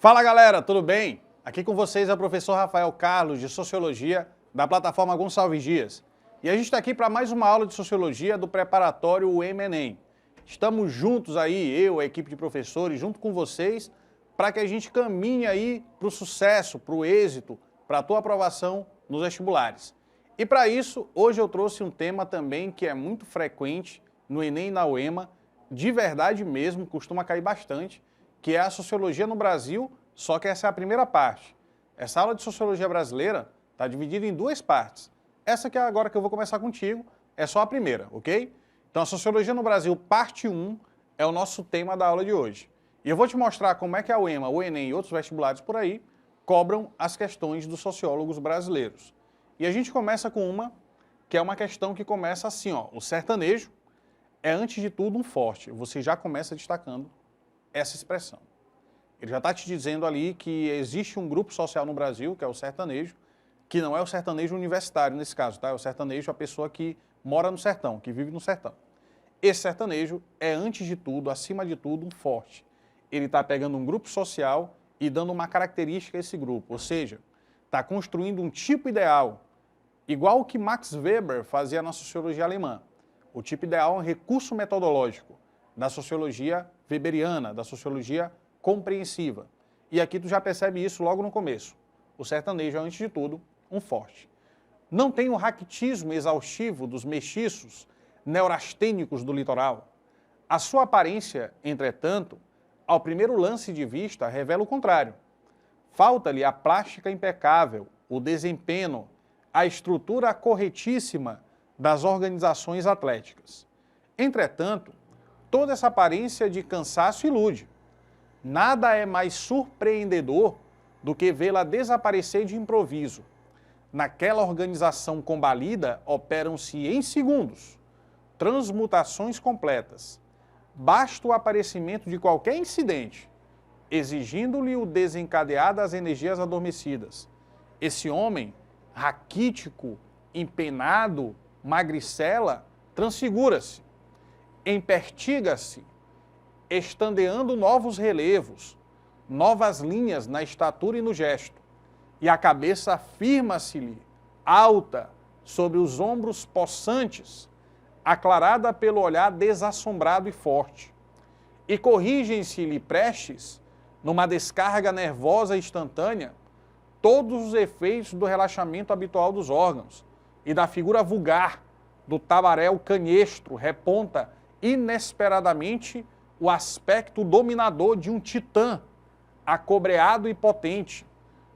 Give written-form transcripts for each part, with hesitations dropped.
Fala galera, tudo bem? Aqui com vocês é o professor Rafael Carlos, de Sociologia, da plataforma Gonçalves Dias. E a gente está aqui para mais uma aula de Sociologia do preparatório ENEM. Estamos juntos aí, eu, a equipe de professores, junto com vocês, para que a gente caminhe aí para o sucesso, para o êxito, para a tua aprovação nos vestibulares. E para isso, hoje eu trouxe um tema também que é muito frequente no Enem e na UEMA, de verdade mesmo, costuma cair bastante, que é a Sociologia no Brasil, só que essa é a primeira parte. Essa aula de Sociologia brasileira está dividida em duas partes. Essa que é agora que eu vou começar contigo, é só a primeira, ok? Então a Sociologia no Brasil, parte 1, é o nosso tema da aula de hoje. E eu vou te mostrar como é que a UEMA, o Enem e outros vestibulares por aí cobram as questões dos sociólogos brasileiros. E a gente começa com uma, que é uma questão que começa assim, ó, o sertanejo é antes de tudo um forte. Você já começa destacando essa expressão. Ele já está te dizendo ali que existe um grupo social no Brasil, que é o sertanejo, que não é o sertanejo universitário nesse caso, tá? É o sertanejo, a pessoa que mora no sertão, que vive no sertão. Esse sertanejo é, antes de tudo, acima de tudo, um forte. Ele está pegando um grupo social e dando uma característica a esse grupo, ou seja, está construindo um tipo ideal, igual o que Max Weber fazia na sociologia alemã. O tipo ideal é um recurso metodológico da sociologia weberiana, da sociologia compreensiva. E aqui tu já percebe isso logo no começo. O sertanejo é, antes de tudo, um forte. Não tem o raquitismo exaustivo dos mestiços neurastênicos do litoral. A sua aparência, entretanto, ao primeiro lance de vista, revela o contrário. Falta-lhe a plástica impecável, o desempenho, a estrutura corretíssima das organizações atléticas. Entretanto, toda essa aparência de cansaço ilude. Nada é mais surpreendedor do que vê-la desaparecer de improviso. Naquela organização combalida, operam-se em segundos transmutações completas. Basta o aparecimento de qualquer incidente, exigindo-lhe o desencadear das energias adormecidas. Esse homem, raquítico, empenado, magricela, transfigura-se, empertiga-se, estandeando novos relevos, novas linhas na estatura e no gesto, e a cabeça firma-se-lhe, alta, sobre os ombros possantes, aclarada pelo olhar desassombrado e forte, e corrigem-se-lhe prestes, numa descarga nervosa e instantânea, todos os efeitos do relaxamento habitual dos órgãos e da figura vulgar do tabaréu canhestro reponta inesperadamente o aspecto dominador de um titã, acobreado e potente,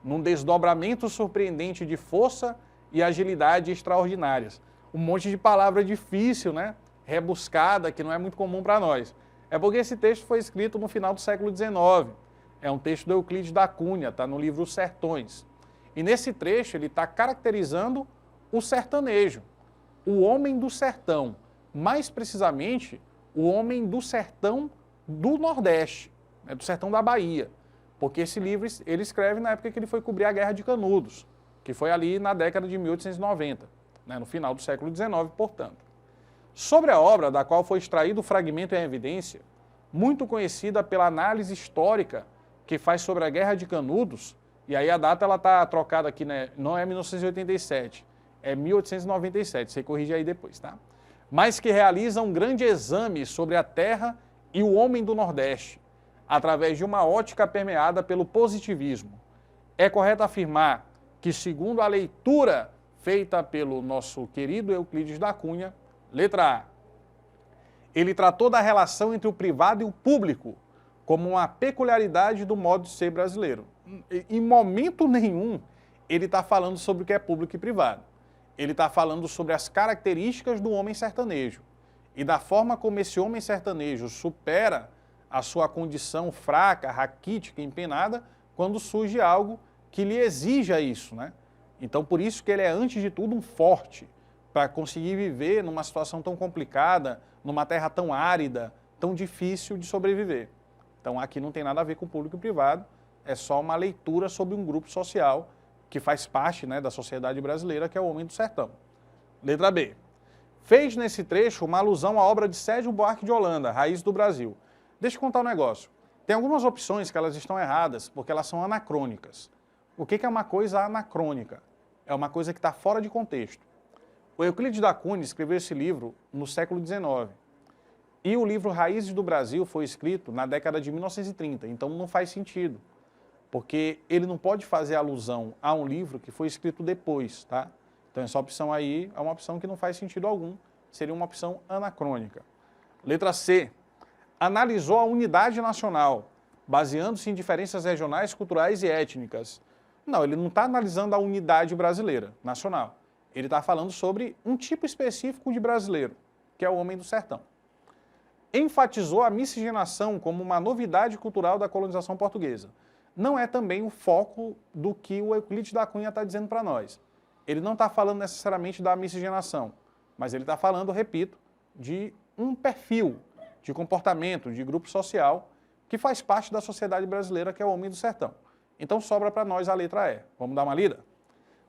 num desdobramento surpreendente de força e agilidade extraordinárias. Um monte de palavra difícil, né? Rebuscada, que não é muito comum para nós. É porque esse texto foi escrito no final do século XIX. É um texto do Euclides da Cunha, está no livro Os Sertões. E nesse trecho ele está caracterizando o sertanejo, o homem do sertão, mais precisamente o homem do sertão do Nordeste, né, do sertão da Bahia, porque esse livro ele escreve na época que ele foi cobrir a Guerra de Canudos, que foi ali na década de 1890, né, no final do século XIX, portanto. Sobre a obra da qual foi extraído o fragmento em evidência, muito conhecida pela análise histórica que faz sobre a Guerra de Canudos, e aí a data ela está trocada aqui, né, não é 1987, é 1897, você corrige aí depois, tá? Mas que realiza um grande exame sobre a terra e o homem do Nordeste, através de uma ótica permeada pelo positivismo. É correto afirmar que, segundo a leitura feita pelo nosso querido Euclides da Cunha, letra A, ele tratou da relação entre o privado e o público como uma peculiaridade do modo de ser brasileiro. Em momento nenhum ele está falando sobre o que é público e privado. Ele está falando sobre as características do homem sertanejo e da forma como esse homem sertanejo supera a sua condição fraca, raquítica, empenada, quando surge algo que lhe exija isso, né? Então, por isso que ele é, antes de tudo, um forte, para conseguir viver numa situação tão complicada, numa terra tão árida, tão difícil de sobreviver. Então, aqui não tem nada a ver com o público e privado, é só uma leitura sobre um grupo social que faz parte, né, da sociedade brasileira, que é o homem do sertão. Letra B. Fez nesse trecho uma alusão à obra de Sérgio Buarque de Holanda, Raiz do Brasil. Deixa eu contar um negócio. Tem algumas opções que elas estão erradas, porque elas são anacrônicas. O que é uma coisa anacrônica? É uma coisa que está fora de contexto. O Euclides da Cunha escreveu esse livro no século XIX. E o livro Raízes do Brasil foi escrito na década de 1930, então não faz sentido. Porque ele não pode fazer alusão a um livro que foi escrito depois, tá? Então essa opção aí é uma opção que não faz sentido algum, seria uma opção anacrônica. Letra C. Analisou a unidade nacional, baseando-se em diferenças regionais, culturais e étnicas. Não, ele não está analisando a unidade brasileira, nacional. Ele está falando sobre um tipo específico de brasileiro, que é o homem do sertão. Enfatizou a miscigenação como uma novidade cultural da colonização portuguesa. Não é também o foco do que o Euclides da Cunha está dizendo para nós. Ele não está falando necessariamente da miscigenação, mas ele está falando, repito, de um perfil de comportamento, de grupo social, que faz parte da sociedade brasileira, que é o homem do sertão. Então sobra para nós a letra E. Vamos dar uma lida?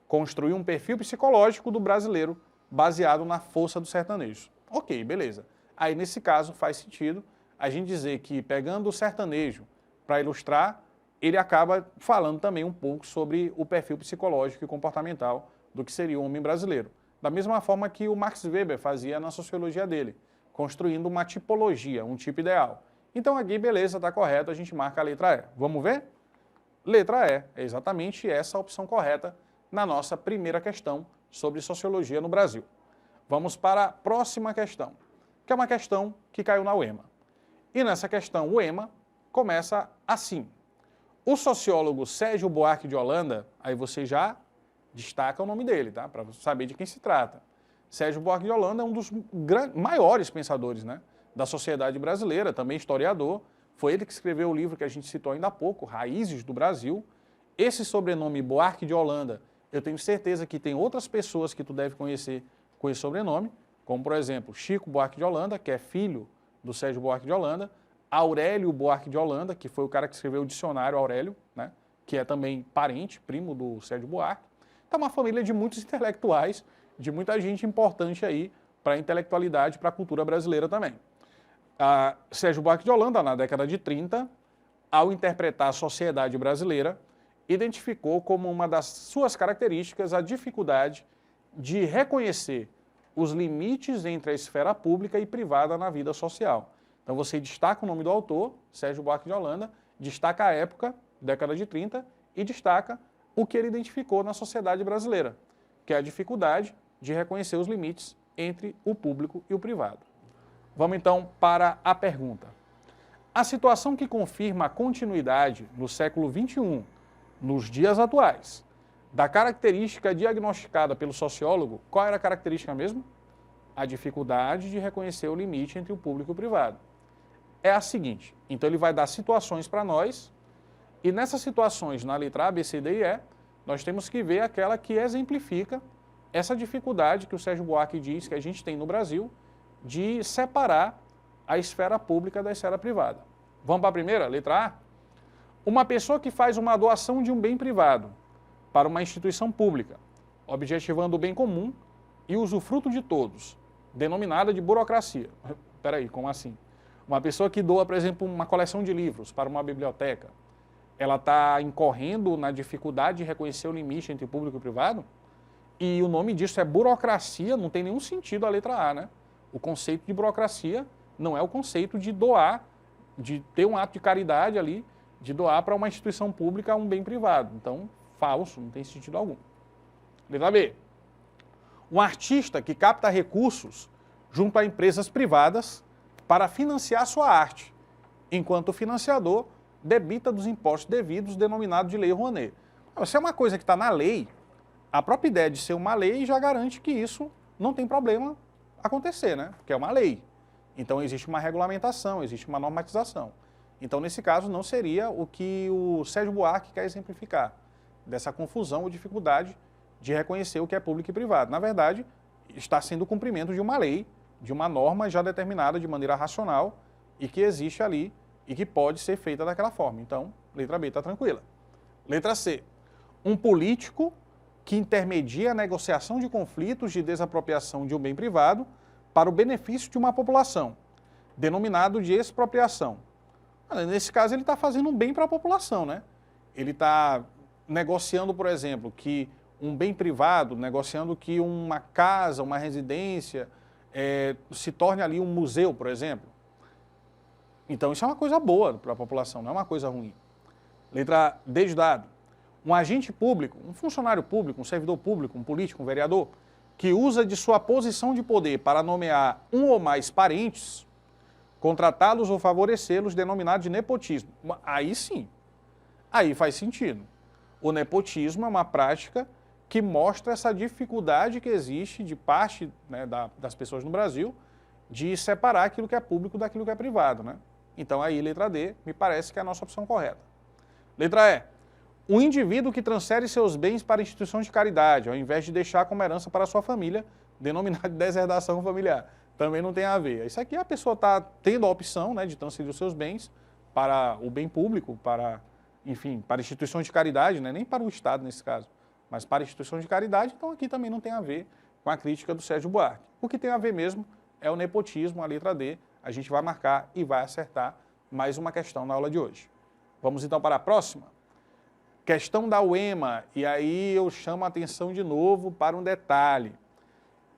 Construir um perfil psicológico do brasileiro baseado na força do sertanejo. Ok, beleza. Aí, nesse caso, faz sentido a gente dizer que, pegando o sertanejo para ilustrar, ele acaba falando também um pouco sobre o perfil psicológico e comportamental do que seria o homem brasileiro. Da mesma forma que o Max Weber fazia na sociologia dele, construindo uma tipologia, um tipo ideal. Então aqui, beleza, está correto, a gente marca a letra E. Vamos ver? Letra E é exatamente essa a opção correta na nossa primeira questão sobre sociologia no Brasil. Vamos para a próxima questão, que é uma questão que caiu na UEMA. E nessa questão, o UEMA começa assim. O sociólogo Sérgio Buarque de Holanda, aí você já destaca o nome dele, tá? Para saber de quem se trata. Sérgio Buarque de Holanda é um dos maiores pensadores, né, da sociedade brasileira, também historiador. Foi ele que escreveu o livro que a gente citou ainda há pouco, Raízes do Brasil. Esse sobrenome Buarque de Holanda, eu tenho certeza que tem outras pessoas que tu deve conhecer com esse sobrenome, como, por exemplo, Chico Buarque de Holanda, que é filho do Sérgio Buarque de Holanda, Aurélio Buarque de Holanda, que foi o cara que escreveu o dicionário Aurélio, né, que é também parente, primo do Sérgio Buarque. Então, é uma família de muitos intelectuais, de muita gente importante aí para a intelectualidade, para a cultura brasileira também. Sérgio Buarque de Holanda, na década de 30, ao interpretar a sociedade brasileira, identificou como uma das suas características a dificuldade de reconhecer os limites entre a esfera pública e privada na vida social. Então você destaca o nome do autor, Sérgio Buarque de Holanda, destaca a época, década de 30, e destaca o que ele identificou na sociedade brasileira, que é a dificuldade de reconhecer os limites entre o público e o privado. Vamos então para a pergunta. A situação que confirma a continuidade no século XXI, nos dias atuais, da característica diagnosticada pelo sociólogo, qual era a característica mesmo? A dificuldade de reconhecer o limite entre o público e o privado. É a seguinte, então ele vai dar situações para nós, e nessas situações, na letra A, B, C, D e E, nós temos que ver aquela que exemplifica essa dificuldade que o Sérgio Buarque diz que a gente tem no Brasil de separar a esfera pública da esfera privada. Vamos para a primeira, letra A? Uma pessoa que faz uma doação de um bem privado para uma instituição pública, objetivando o bem comum e usufruto de todos, denominada de burocracia. Espera aí, como assim? Uma pessoa que doa, por exemplo, uma coleção de livros para uma biblioteca, ela está incorrendo na dificuldade de reconhecer o limite entre público e privado? E o nome disso é burocracia, não tem nenhum sentido a letra A, né? O conceito de burocracia não é o conceito de doar, de ter um ato de caridade ali, de doar para uma instituição pública um bem privado. Então, falso, não tem sentido algum. Letra B. Um artista que capta recursos junto a empresas privadas para financiar sua arte, enquanto o financiador debita dos impostos devidos, denominado de Lei Rouanet. Se é uma coisa que está na lei, a própria ideia de ser uma lei já garante que isso não tem problema acontecer, né? Porque é uma lei. Então existe uma regulamentação, existe uma normatização. Então, nesse caso, não seria o que o Sérgio Buarque quer exemplificar, dessa confusão ou dificuldade de reconhecer o que é público e privado. Na verdade, está sendo o cumprimento de uma lei, de uma norma já determinada de maneira racional e que existe ali e que pode ser feita daquela forma. Então, letra B está tranquila. Letra C. Um político que intermedia a negociação de conflitos de desapropriação de um bem privado para o benefício de uma população, denominado de expropriação. Nesse caso, ele está fazendo um bem para a população, né? Ele está negociando, por exemplo, que um bem privado, negociando que uma casa, uma residência, se torne ali um museu, por exemplo. Então, isso é uma coisa boa para a população, não é uma coisa ruim. Letra D de dado. Um agente público, um funcionário público, um servidor público, um político, um vereador, que usa de sua posição de poder para nomear um ou mais parentes, contratá-los ou favorecê-los, denominado de nepotismo. Aí sim, aí faz sentido. O nepotismo é uma prática que mostra essa dificuldade que existe de parte, né, das pessoas no Brasil de separar aquilo que é público daquilo que é privado, né? Então aí, letra D, me parece que é a nossa opção correta. Letra E. Um indivíduo que transfere seus bens para instituições de caridade, ao invés de deixar como herança para sua família, denominada de deserdação familiar. Também não tem a ver. Isso aqui a pessoa está tendo a opção, né, de transferir os seus bens para o bem público, para, enfim, para instituições de caridade, né, nem para o Estado nesse caso, mas para instituições de caridade, então aqui também não tem a ver com a crítica do Sérgio Buarque. O que tem a ver mesmo é o nepotismo, a letra D. A gente vai marcar e vai acertar mais uma questão na aula de hoje. Vamos então para a próxima. Questão da UEMA, e aí eu chamo a atenção de novo para um detalhe.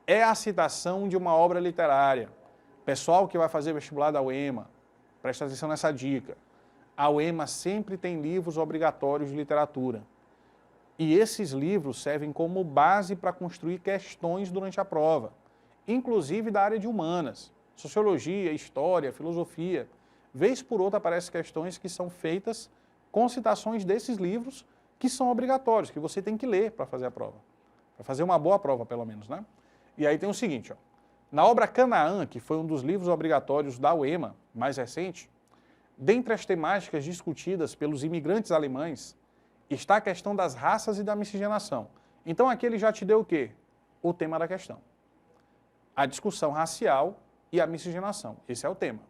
É a citação de uma obra literária. Pessoal que vai fazer vestibular da UEMA, presta atenção nessa dica. A UEMA sempre tem livros obrigatórios de literatura. E esses livros servem como base para construir questões durante a prova, inclusive da área de humanas, sociologia, história, filosofia. Vez por outra aparecem questões que são feitas com citações desses livros que são obrigatórios, que você tem que ler para fazer a prova. Para fazer uma boa prova, pelo menos, né? E aí tem o seguinte, ó. Na obra Canaã, que foi um dos livros obrigatórios da UEMA, mais recente, dentre as temáticas discutidas pelos imigrantes alemães, está a questão das raças e da miscigenação. Então aqui ele já te deu o quê? O tema da questão. A discussão racial e a miscigenação. Esse é o tema.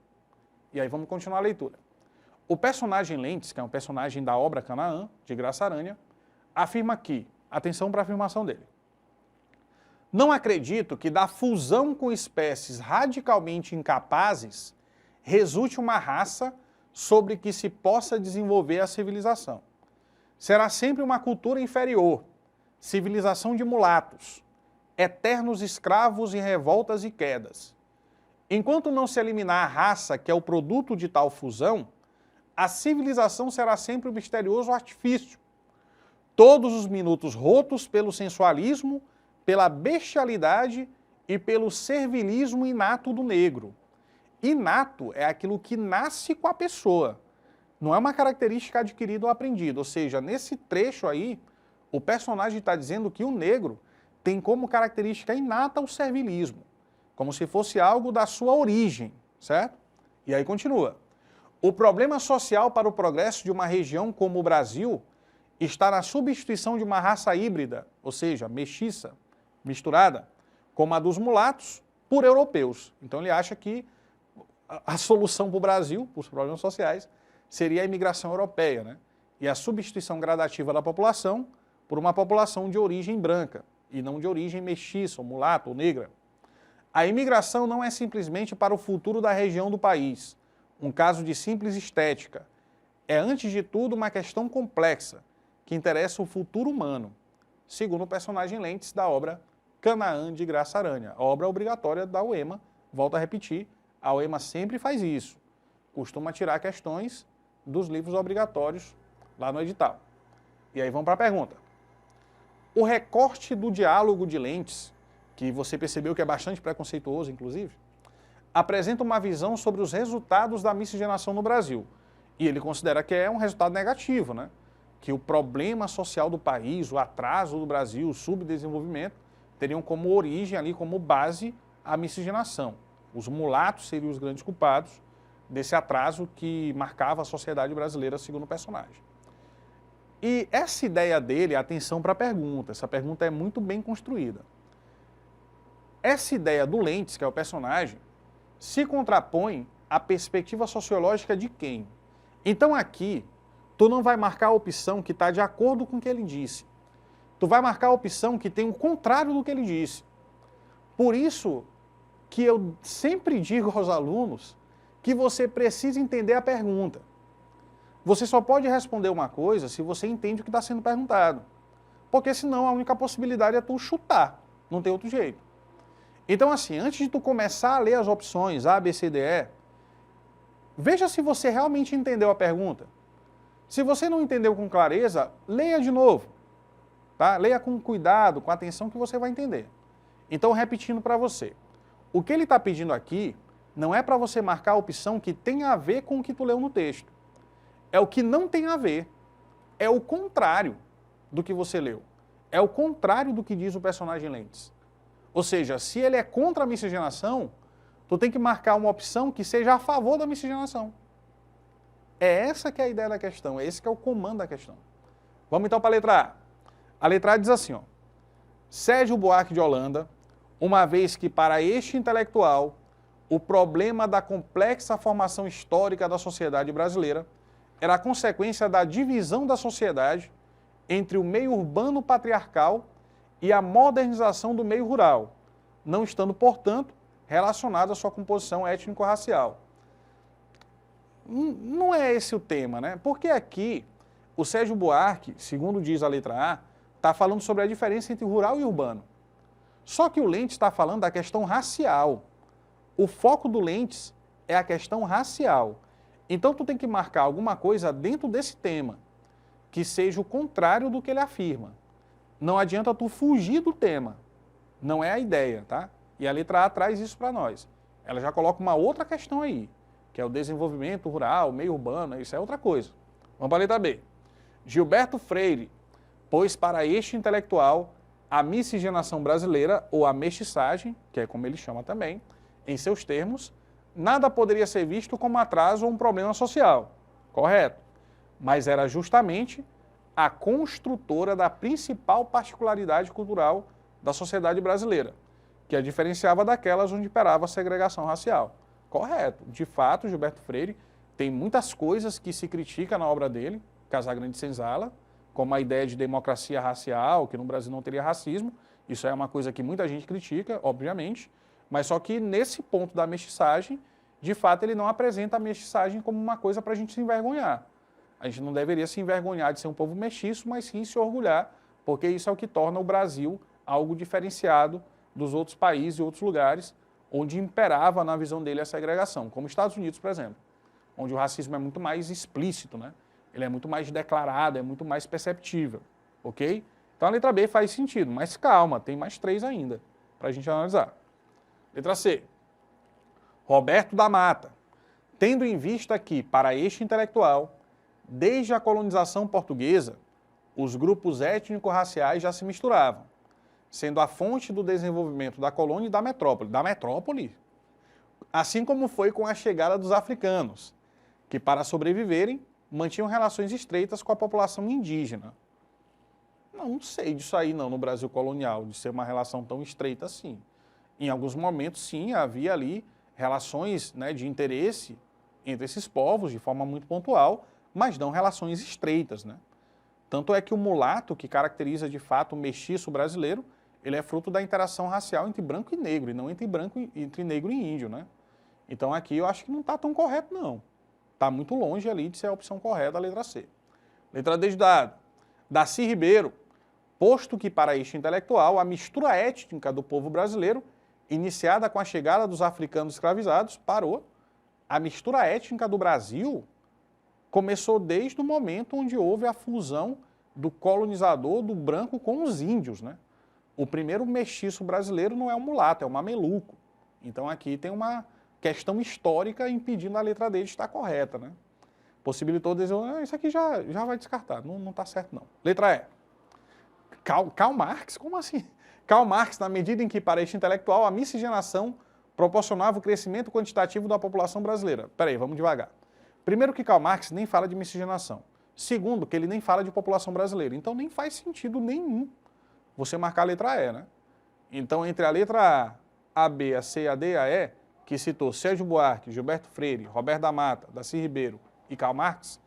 E aí vamos continuar a leitura. O personagem Lentz, que é um personagem da obra Canaã, de Graça Aranha, afirma que, atenção para a afirmação dele, não acredito que da fusão com espécies radicalmente incapazes resulte uma raça sobre que se possa desenvolver a civilização. Será sempre uma cultura inferior, civilização de mulatos, eternos escravos em revoltas e quedas. Enquanto não se eliminar a raça que é o produto de tal fusão, a civilização será sempre um misterioso artifício. Todos os minutos rotos pelo sensualismo, pela bestialidade e pelo servilismo inato do negro. Inato é aquilo que nasce com a pessoa, não é uma característica adquirida ou aprendida. Ou seja, nesse trecho aí, o personagem está dizendo que o negro tem como característica inata o servilismo, como se fosse algo da sua origem, certo? E aí continua. O problema social para o progresso de uma região como o Brasil está na substituição de uma raça híbrida, ou seja, mestiça, misturada, como a dos mulatos, por europeus. Então ele acha que a solução para o Brasil, para os problemas sociais, seria a imigração europeia, né? E a substituição gradativa da população por uma população de origem branca, e não de origem mestiça, ou mulata, ou negra. A imigração não é simplesmente para o futuro da região do país, um caso de simples estética. É, antes de tudo, uma questão complexa, que interessa o futuro humano, segundo o personagem Lentz da obra Canaã de Graça Aranha, a obra obrigatória da UEMA. Volto a repetir, a UEMA sempre faz isso, costuma tirar questões dos livros obrigatórios lá no edital. E aí vamos para a pergunta. O recorte do diálogo de Lentz, que você percebeu que é bastante preconceituoso, inclusive, apresenta uma visão sobre os resultados da miscigenação no Brasil. E ele considera que é um resultado negativo, né? Que o problema social do país, o atraso do Brasil, o subdesenvolvimento, teriam como origem ali, como base, a miscigenação. Os mulatos seriam os grandes culpados desse atraso que marcava a sociedade brasileira, segundo o personagem. E essa ideia dele, atenção para a pergunta, essa pergunta é muito bem construída. Essa ideia do Lentz, que é o personagem, se contrapõe à perspectiva sociológica de quem? Então aqui, tu não vai marcar a opção que está de acordo com o que ele disse. Tu vai marcar a opção que tem o contrário do que ele disse. Por isso que eu sempre digo aos alunos que você precisa entender a pergunta. Você só pode responder uma coisa se você entende o que está sendo perguntado. Porque senão a única possibilidade é tu chutar, não tem outro jeito. Então assim, antes de tu começar a ler as opções A, B, C, D, E, veja se você realmente entendeu a pergunta. Se você não entendeu com clareza, leia de novo. Tá? Leia com cuidado, com atenção que você vai entender. Então, repetindo para você. O que ele está pedindo aqui não é para você marcar a opção que tem a ver com o que tu leu no texto. É o que não tem a ver. É o contrário do que você leu. É o contrário do que diz o personagem Lentz. Ou seja, se ele é contra a miscigenação, tu tem que marcar uma opção que seja a favor da miscigenação. É essa que é a ideia da questão, é esse que é o comando da questão. Vamos então para a letra A. A letra A diz assim, ó. Sérgio Buarque de Holanda, uma vez que para este intelectual o problema da complexa formação histórica da sociedade brasileira era a consequência da divisão da sociedade entre o meio urbano patriarcal e a modernização do meio rural, não estando, portanto, relacionado à sua composição étnico-racial. Não é esse o tema, né? Porque aqui o Sérgio Buarque, segundo diz a letra A, está falando sobre a diferença entre rural e urbano. Só que o Lentz está falando da questão racial. O foco do Lentz é a questão racial. Então tu tem que marcar alguma coisa dentro desse tema, que seja o contrário do que ele afirma. Não adianta tu fugir do tema. Não é a ideia, tá? E a letra A traz isso para nós. Ela já coloca uma outra questão aí, que é o desenvolvimento rural, meio urbano, isso é outra coisa. Vamos para a letra B. Gilberto Freire pôs para este intelectual a miscigenação brasileira, ou a mestiçagem, que é como ele chama também, em seus termos, nada poderia ser visto como atraso ou um problema social. Correto. Mas era justamente a construtora da principal particularidade cultural da sociedade brasileira, que a diferenciava daquelas onde imperava a segregação racial. Correto. De fato, Gilberto Freire tem muitas coisas que se critica na obra dele, Casagrande Senzala, como a ideia de democracia racial, que no Brasil não teria racismo. Isso é uma coisa que muita gente critica, obviamente, mas só que nesse ponto da mestiçagem, de fato, ele não apresenta a mestiçagem como uma coisa para a gente se envergonhar. A gente não deveria se envergonhar de ser um povo mestiço, mas sim se orgulhar, porque isso é o que torna o Brasil algo diferenciado dos outros países e outros lugares onde imperava, na visão dele, a segregação, como Estados Unidos, por exemplo, onde o racismo é muito mais explícito, né? Ele é muito mais declarado, é muito mais perceptível, ok? Então a letra B faz sentido, mas calma, tem mais 3 ainda para a gente analisar. Letra C. Roberto da Mata, tendo em vista que, para este intelectual, desde a colonização portuguesa, os grupos étnico-raciais já se misturavam, sendo a fonte do desenvolvimento da colônia e da metrópole, assim como foi com a chegada dos africanos, que para sobreviverem mantinham relações estreitas com a população indígena. Não sei disso aí não no Brasil colonial, de ser uma relação tão estreita assim. Em alguns momentos, sim, havia ali relações, né, de interesse entre esses povos, de forma muito pontual, mas não relações estreitas, né? Tanto é que o mulato, que caracteriza de fato o mestiço brasileiro, ele é fruto da interação racial entre branco e negro, e não entre negro e índio, né? Então aqui eu acho que não está tão correto, não. Está muito longe ali de ser a opção correta, a letra C. Letra D de dado. Darcy Ribeiro, posto que para este intelectual a mistura étnica do povo brasileiro, iniciada com a chegada dos africanos escravizados, parou. A mistura étnica do Brasil começou desde o momento onde houve a fusão do colonizador do branco com os índios, né? O primeiro mestiço brasileiro não é o mulato, é o mameluco. Então aqui tem uma questão histórica impedindo a letra D de estar correta, né? Possibilitou dizer, isso aqui já vai descartar, não está certo não. Letra E. Karl Marx? Como assim? Karl Marx, na medida em que para este intelectual a miscigenação proporcionava o crescimento quantitativo da população brasileira. Peraí, vamos devagar. Primeiro que Karl Marx nem fala de miscigenação. Segundo, que ele nem fala de população brasileira. Então nem faz sentido nenhum você marcar a letra E, né? Então entre a letra A, B, a C, a D e a E, que citou Sérgio Buarque, Gilberto Freire, Roberto da Mata, Darcy Ribeiro e Karl Marx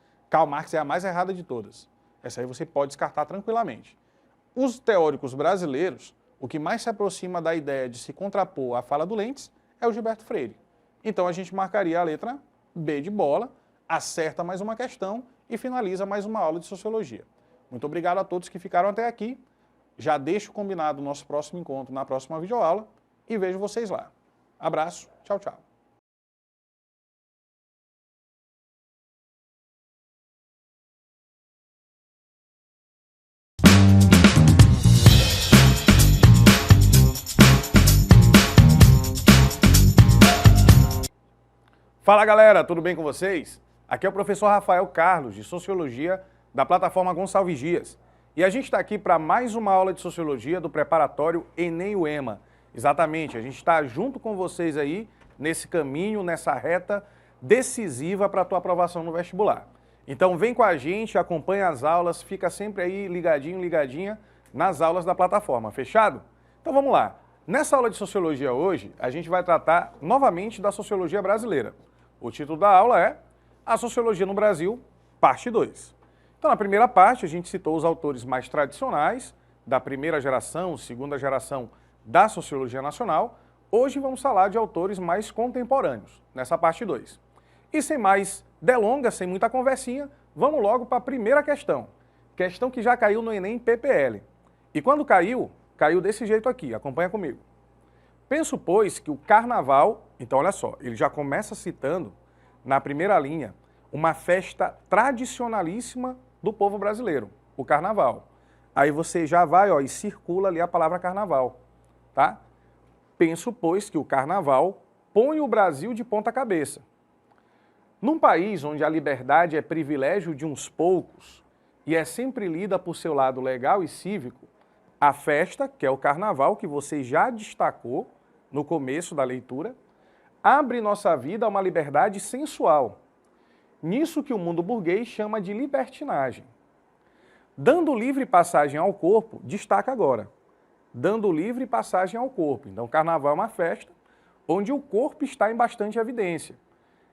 é a mais errada de todas. Essa aí você pode descartar tranquilamente. Os teóricos brasileiros, o que mais se aproxima da ideia de se contrapor à fala do Lentz é o Gilberto Freire. Então a gente marcaria a letra B de bola, acerta mais uma questão e finaliza mais uma aula de Sociologia. Muito obrigado a todos que ficaram até aqui. Já deixo combinado o nosso próximo encontro na próxima videoaula e vejo vocês lá. Abraço, tchau, tchau. Fala galera, tudo bem com vocês? Aqui é o professor Rafael Carlos, de Sociologia, da plataforma Gonçalves Dias. E a gente está aqui para mais uma aula de Sociologia do preparatório Enem-UEMA. Exatamente, a gente está junto com vocês aí nesse caminho, nessa reta decisiva para a tua aprovação no vestibular. Então vem com a gente, acompanha as aulas, fica sempre aí ligadinho, ligadinha nas aulas da plataforma, fechado? Então vamos lá. Nessa aula de Sociologia hoje, a gente vai tratar novamente da Sociologia brasileira. O título da aula é A Sociologia no Brasil, parte 2. Então, na primeira parte, a gente citou os autores mais tradicionais, da primeira geração, segunda geração da Sociologia Nacional. Hoje vamos falar de autores mais contemporâneos, nessa parte 2. E sem mais delongas, sem muita conversinha, vamos logo para a primeira questão. Questão que já caiu no Enem PPL. E quando caiu, caiu desse jeito aqui, acompanha comigo. Penso, pois, que o carnaval, então olha só, ele já começa citando, na primeira linha, uma festa tradicionalíssima do povo brasileiro, o carnaval. Aí você já vai e circula ali a palavra carnaval, tá? Penso, pois, que o carnaval põe o Brasil de ponta cabeça. Num país onde a liberdade é privilégio de uns poucos e é sempre lida por seu lado legal e cívico, a festa, que é o carnaval, que você já destacou no começo da leitura, abre nossa vida a uma liberdade sensual. Nisso que o mundo burguês chama de libertinagem. Dando livre passagem ao corpo, destaca agora. Dando livre passagem ao corpo. Então, o carnaval é uma festa onde o corpo está em bastante evidência.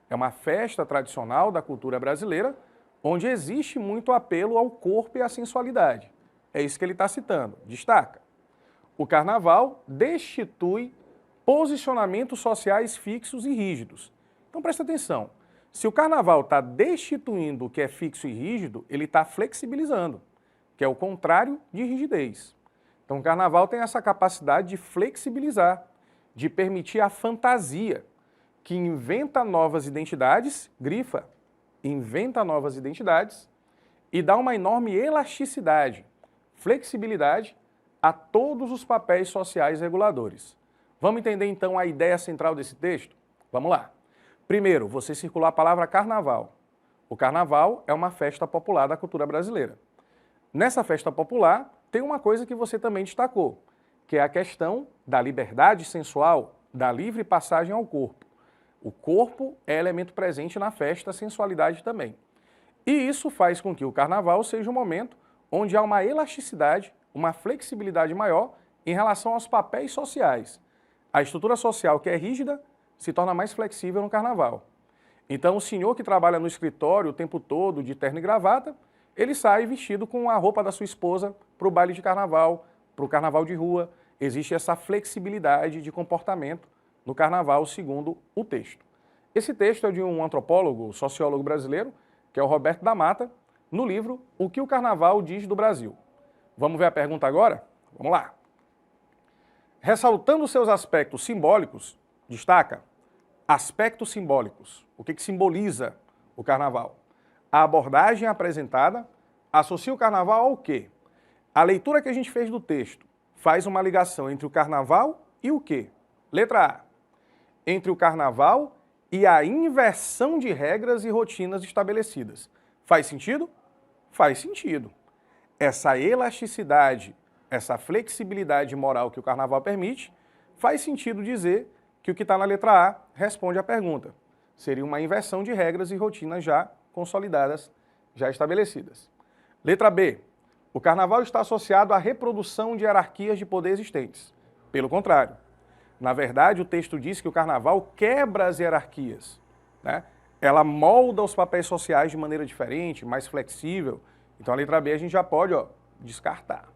É uma festa tradicional da cultura brasileira, onde existe muito apelo ao corpo e à sensualidade. É isso que ele está citando. Destaca. O carnaval destitui posicionamentos sociais fixos e rígidos. Então presta atenção. Se o carnaval está destituindo o que é fixo e rígido, ele está flexibilizando, que é o contrário de rigidez. Então o carnaval tem essa capacidade de flexibilizar, de permitir a fantasia, que inventa novas identidades, grifa, inventa novas identidades e dá uma enorme elasticidade, flexibilidade a todos os papéis sociais reguladores. Vamos entender então a ideia central desse texto? Vamos lá. Primeiro, você circulou a palavra carnaval. O carnaval é uma festa popular da cultura brasileira. Nessa festa popular, tem uma coisa que você também destacou, que é a questão da liberdade sensual, da livre passagem ao corpo. O corpo é elemento presente na festa, a sensualidade também. E isso faz com que o carnaval seja um momento onde há uma elasticidade, uma flexibilidade maior em relação aos papéis sociais. A estrutura social que é rígida se torna mais flexível no carnaval. Então, o senhor que trabalha no escritório o tempo todo de terno e gravata, ele sai vestido com a roupa da sua esposa para o baile de carnaval, para o carnaval de rua. Existe essa flexibilidade de comportamento no carnaval, segundo o texto. Esse texto é de um antropólogo, sociólogo brasileiro, que é o Roberto da Mata, no livro O que o Carnaval diz do Brasil. Vamos ver a pergunta agora? Vamos lá. Ressaltando seus aspectos simbólicos, destaca aspectos simbólicos. O que simboliza o carnaval? A abordagem apresentada associa o carnaval ao quê? A leitura que a gente fez do texto faz uma ligação entre o carnaval e o quê? Letra A. Entre o carnaval e a inversão de regras e rotinas estabelecidas. Faz sentido? Faz sentido. Essa elasticidade, essa flexibilidade moral que o carnaval permite, faz sentido dizer que o que está na letra A responde à pergunta. Seria uma inversão de regras e rotinas já consolidadas, já estabelecidas. Letra B. O carnaval está associado à reprodução de hierarquias de poder existentes. Pelo contrário. Na verdade, o texto diz que o carnaval quebra as hierarquias, né? Ela molda os papéis sociais de maneira diferente, mais flexível. Então a letra B a gente já pode descartar.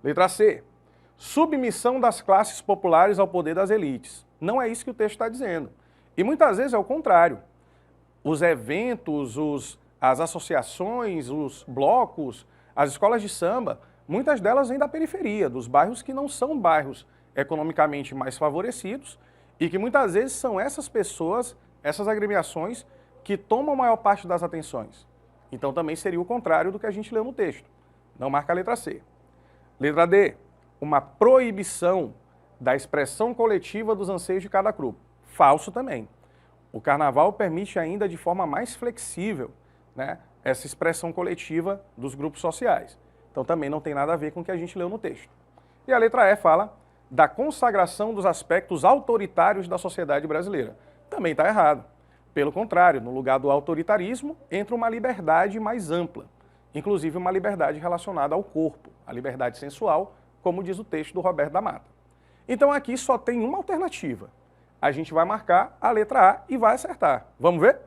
Letra C. Submissão das classes populares ao poder das elites. Não é isso que o texto está dizendo. E muitas vezes é o contrário. Os eventos, as associações, os blocos, as escolas de samba, muitas delas vêm da periferia, dos bairros que não são bairros economicamente mais favorecidos e que muitas vezes são essas pessoas, essas agremiações, que tomam a maior parte das atenções. Então também seria o contrário do que a gente leu no texto. Não marca a letra C. Letra D, uma proibição da expressão coletiva dos anseios de cada grupo. Falso também. O carnaval permite ainda de forma mais flexível, né, essa expressão coletiva dos grupos sociais. Então também não tem nada a ver com o que a gente leu no texto. E a letra E fala da consagração dos aspectos autoritários da sociedade brasileira. Também está errado. Pelo contrário, no lugar do autoritarismo entra uma liberdade mais ampla, inclusive uma liberdade relacionada ao corpo, a liberdade sensual, como diz o texto do Roberto da Mata. Então aqui só tem uma alternativa. A gente vai marcar a letra A e vai acertar. Vamos ver?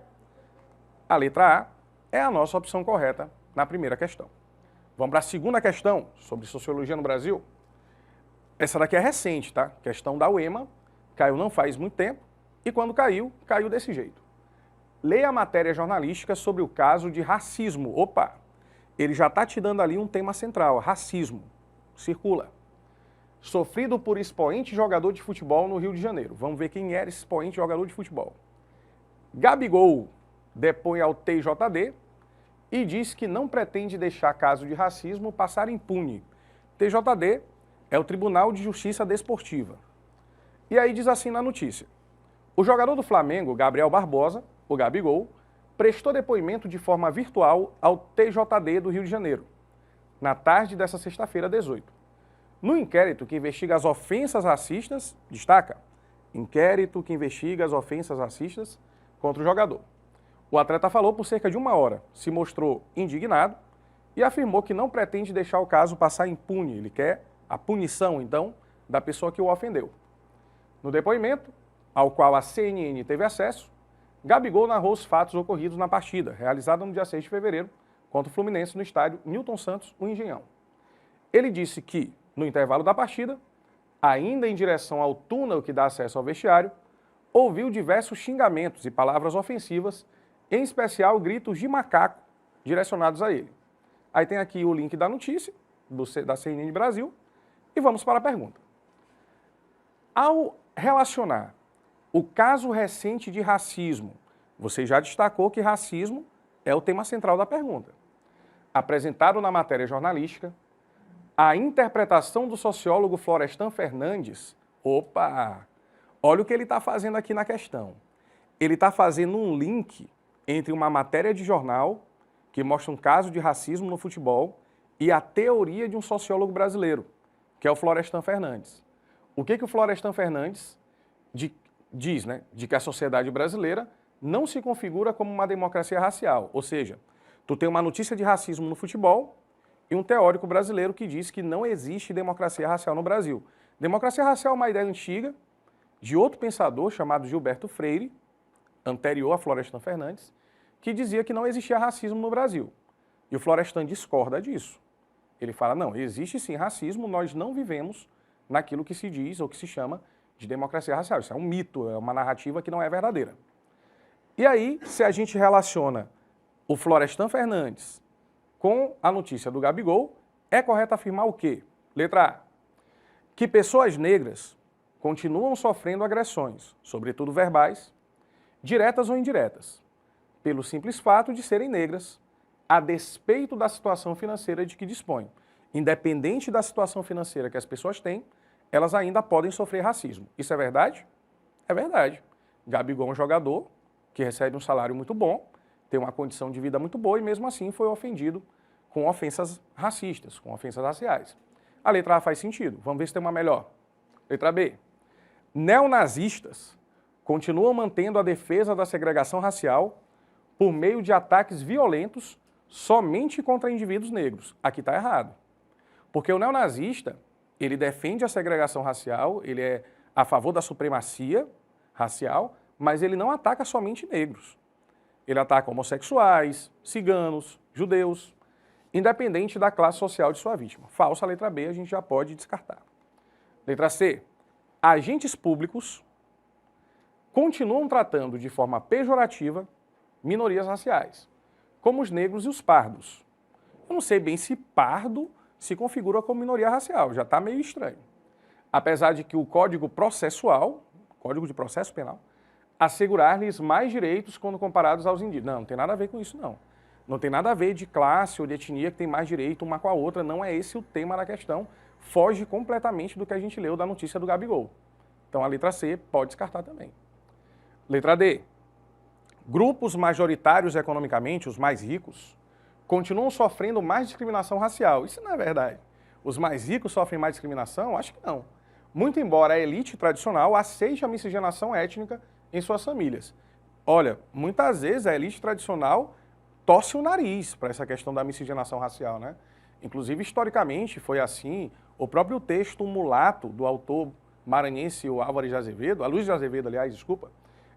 A letra A é a nossa opção correta na primeira questão. Vamos para a segunda questão, sobre sociologia no Brasil. Essa daqui é recente, tá? Questão da UEMA, caiu não faz muito tempo, e quando caiu, caiu desse jeito. Leia a matéria jornalística sobre o caso de racismo. Opa! Ele já está te dando ali um tema central, racismo. Circula. Sofrido por expoente jogador de futebol no Rio de Janeiro. Vamos ver quem era esse expoente jogador de futebol. Gabigol depõe ao TJD e diz que não pretende deixar caso de racismo passar impune. TJD é o Tribunal de Justiça Desportiva. E aí diz assim na notícia. O jogador do Flamengo, Gabriel Barbosa, o Gabigol, prestou depoimento de forma virtual ao TJD do Rio de Janeiro, na tarde dessa sexta-feira, 18. No inquérito que investiga as ofensas racistas, destaca, inquérito que investiga as ofensas racistas contra o jogador. O atleta falou por cerca de 1 hora, se mostrou indignado e afirmou que não pretende deixar o caso passar impune. Ele quer a punição, então, da pessoa que o ofendeu. No depoimento, ao qual a CNN teve acesso, Gabigol narrou os fatos ocorridos na partida, realizada no dia 6 de fevereiro, contra o Fluminense no estádio Newton Santos, o Engenhão. Ele disse que, no intervalo da partida, ainda em direção ao túnel que dá acesso ao vestiário, ouviu diversos xingamentos e palavras ofensivas, em especial gritos de macaco direcionados a ele. Aí tem aqui o link da notícia, da CNN Brasil, e vamos para a pergunta. Ao relacionar o caso recente de racismo, você já destacou que racismo é o tema central da pergunta. Apresentado na matéria jornalística, a interpretação do sociólogo Florestan Fernandes, opa, olha o que ele está fazendo aqui na questão. Ele está fazendo um link entre uma matéria de jornal que mostra um caso de racismo no futebol e a teoria de um sociólogo brasileiro, que é o Florestan Fernandes. O que o Florestan Fernandes diz, né? De que a sociedade brasileira não se configura como uma democracia racial. Ou seja, tu tem uma notícia de racismo no futebol e um teórico brasileiro que diz que não existe democracia racial no Brasil. Democracia racial é uma ideia antiga de outro pensador chamado Gilberto Freire, anterior a Florestan Fernandes, que dizia que não existia racismo no Brasil. E o Florestan discorda disso. Ele fala, não, existe sim racismo, nós não vivemos naquilo que se diz ou que se chama de democracia racial. Isso é um mito, é uma narrativa que não é verdadeira. E aí, se a gente relaciona o Florestan Fernandes com a notícia do Gabigol, é correto afirmar o quê? Letra A. Que pessoas negras continuam sofrendo agressões, sobretudo verbais, diretas ou indiretas, pelo simples fato de serem negras, a despeito da situação financeira de que dispõem. Independente da situação financeira que as pessoas têm, elas ainda podem sofrer racismo. Isso é verdade? É verdade. Gabigol é um jogador que recebe um salário muito bom, tem uma condição de vida muito boa e mesmo assim foi ofendido com ofensas racistas, com ofensas raciais. A letra A faz sentido. Vamos ver se tem uma melhor. Letra B. Neonazistas continuam mantendo a defesa da segregação racial por meio de ataques violentos somente contra indivíduos negros. Aqui está errado. Porque o neonazista, ele defende a segregação racial, ele é a favor da supremacia racial, mas ele não ataca somente negros. Ele ataca homossexuais, ciganos, judeus, independente da classe social de sua vítima. Falsa, a letra B, a gente já pode descartar. Letra C. Agentes públicos continuam tratando de forma pejorativa minorias raciais. como os negros e os pardos. Eu não sei bem se pardo se configura como minoria racial, já está meio estranho. Apesar de que o Código Processual, Código de Processo Penal, assegurar-lhes mais direitos quando comparados aos indígenas. Não tem nada a ver com isso, não. Não tem nada a ver de classe ou de etnia que tem mais direito uma com a outra, não é esse o tema da questão. Foge completamente do que a gente leu da notícia do Gabigol. Então a letra C pode descartar também. Letra D. Grupos majoritários economicamente, os mais ricos, continuam sofrendo mais discriminação racial. Isso não é verdade. Os mais ricos sofrem mais discriminação? Acho que não. Muito embora a elite tradicional aceite a miscigenação étnica em suas famílias. Olha, muitas vezes a elite tradicional torce o nariz para essa questão da miscigenação racial, né? Inclusive, historicamente, foi assim. O próprio texto Mulato, do autor maranhense o Álvares de Azevedo, Luiz de Azevedo, aliás, desculpa,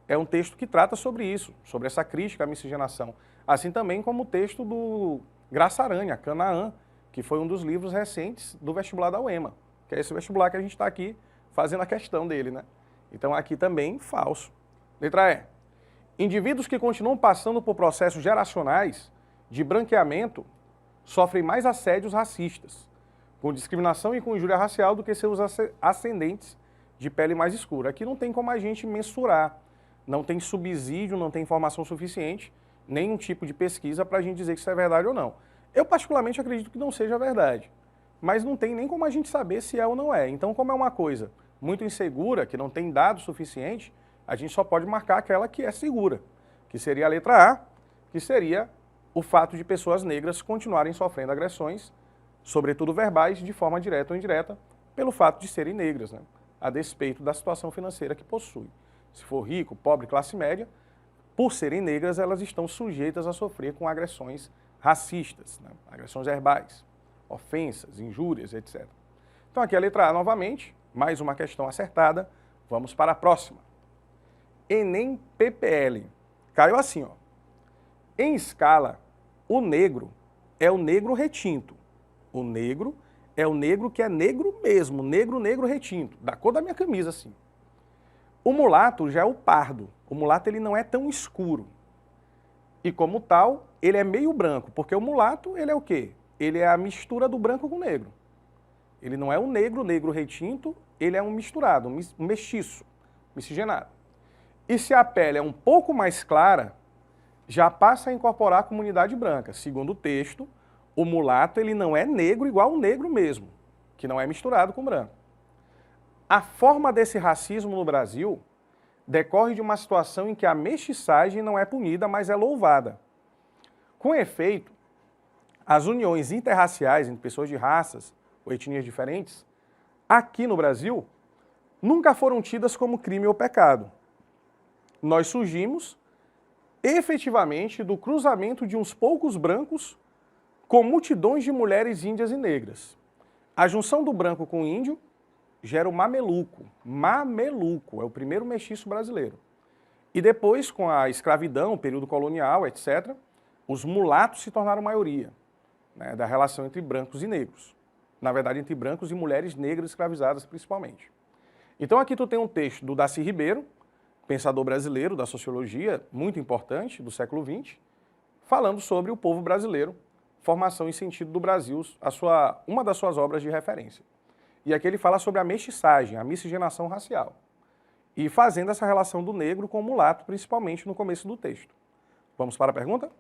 é um texto que trata sobre isso, sobre essa crítica à miscigenação. Assim também como o texto do Graça Aranha, Canaã, que foi um dos livros recentes do vestibular da UEMA, que é esse vestibular que a gente está aqui fazendo a questão dele, né? Então, aqui também, falso. Letra E. Indivíduos que continuam passando por processos geracionais de branqueamento sofrem mais assédios racistas, com discriminação e com injúria racial do que seus ascendentes de pele mais escura. Aqui não tem como a gente mensurar, não tem subsídio, não tem informação suficiente, nenhum tipo de pesquisa para a gente dizer que isso é verdade ou não. Eu particularmente acredito que não seja verdade, mas não tem nem como a gente saber se é ou não é. Então, como é uma coisa muito insegura, que não tem dados suficientes, a gente só pode marcar aquela que é segura, que seria a letra A, que seria o fato de pessoas negras continuarem sofrendo agressões, sobretudo verbais, de forma direta ou indireta, pelo fato de serem negras, né? A despeito da situação financeira que possui. Se for rico, pobre, classe média, por serem negras, elas estão sujeitas a sofrer com agressões racistas, né? Agressões verbais, ofensas, injúrias, etc. Então aqui a letra A novamente, mais uma questão acertada. Vamos para a próxima. Enem PPL. Caiu assim, ó. Em escala, o negro é o negro retinto. O negro é o negro que é negro mesmo, negro retinto, da cor da minha camisa, assim. O mulato já é o pardo. O mulato ele não é tão escuro. E como tal, ele é meio branco, porque o mulato ele é o quê? Ele é a mistura do branco com o negro. Ele não é o negro retinto, ele é um misturado, um mestiço, miscigenado. E se a pele é um pouco mais clara, já passa a incorporar a comunidade branca. Segundo o texto, o mulato ele não é negro igual o negro mesmo, que não é misturado com branco. A forma desse racismo no Brasil decorre de uma situação em que a mestiçagem não é punida, mas é louvada. Com efeito, as uniões interraciais entre pessoas de raças ou etnias diferentes, aqui no Brasil, nunca foram tidas como crime ou pecado. Nós surgimos efetivamente do cruzamento de uns poucos brancos com multidões de mulheres índias e negras. A junção do branco com o índio gera o mameluco. Mameluco é o primeiro mestiço brasileiro. E depois, com a escravidão, o período colonial, etc., os mulatos se tornaram maioria, né, da relação entre brancos e negros. Na verdade, entre brancos e mulheres negras escravizadas, principalmente. Então, aqui tu tem um texto do Darcy Ribeiro, pensador brasileiro da sociologia, muito importante, do século XX, falando sobre o povo brasileiro, formação e sentido do Brasil, uma das suas obras de referência. E aqui ele fala sobre a mestiçagem, a miscigenação racial, e fazendo essa relação do negro com o mulato, principalmente no começo do texto. Vamos para a pergunta?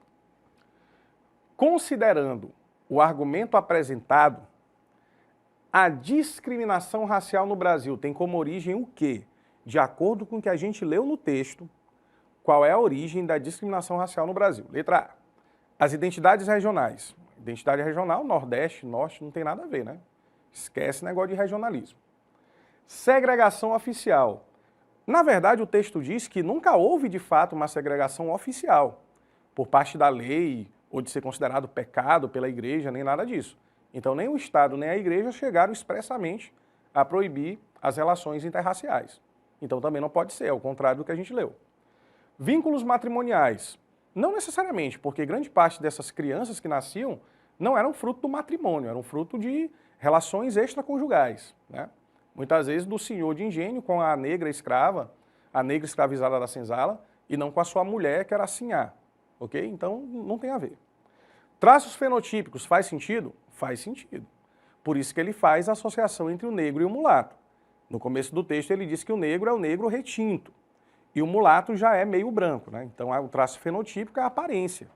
Considerando o argumento apresentado, a discriminação racial no Brasil tem como origem o quê? De acordo com o que a gente leu no texto, qual é a origem da discriminação racial no Brasil? Letra A. As identidades regionais. Identidade regional, Nordeste, Norte, não tem nada a ver, né? Esquece negócio de regionalismo. Segregação oficial. Na verdade, o texto diz que nunca houve, de fato, uma segregação oficial, por parte da lei, ou de ser considerado pecado pela igreja, nem nada disso. Então, nem o Estado, nem a igreja chegaram expressamente a proibir as relações interraciais. Então, também não pode ser, ao contrário do que a gente leu. Vínculos matrimoniais. Não necessariamente, porque grande parte dessas crianças que nasciam não eram fruto do matrimônio, eram fruto de relações extraconjugais, né? Muitas vezes do senhor de engenho com a negra escrava, a negra escravizada da senzala, e não com a sua mulher, que era a sinhá, ok? Então, não tem a ver. Traços fenotípicos faz sentido? Faz sentido. Por isso que ele faz a associação entre o negro e o mulato. No começo do texto ele diz que o negro é o negro retinto e o mulato já é meio branco, né? Então o traço fenotípico é a aparência.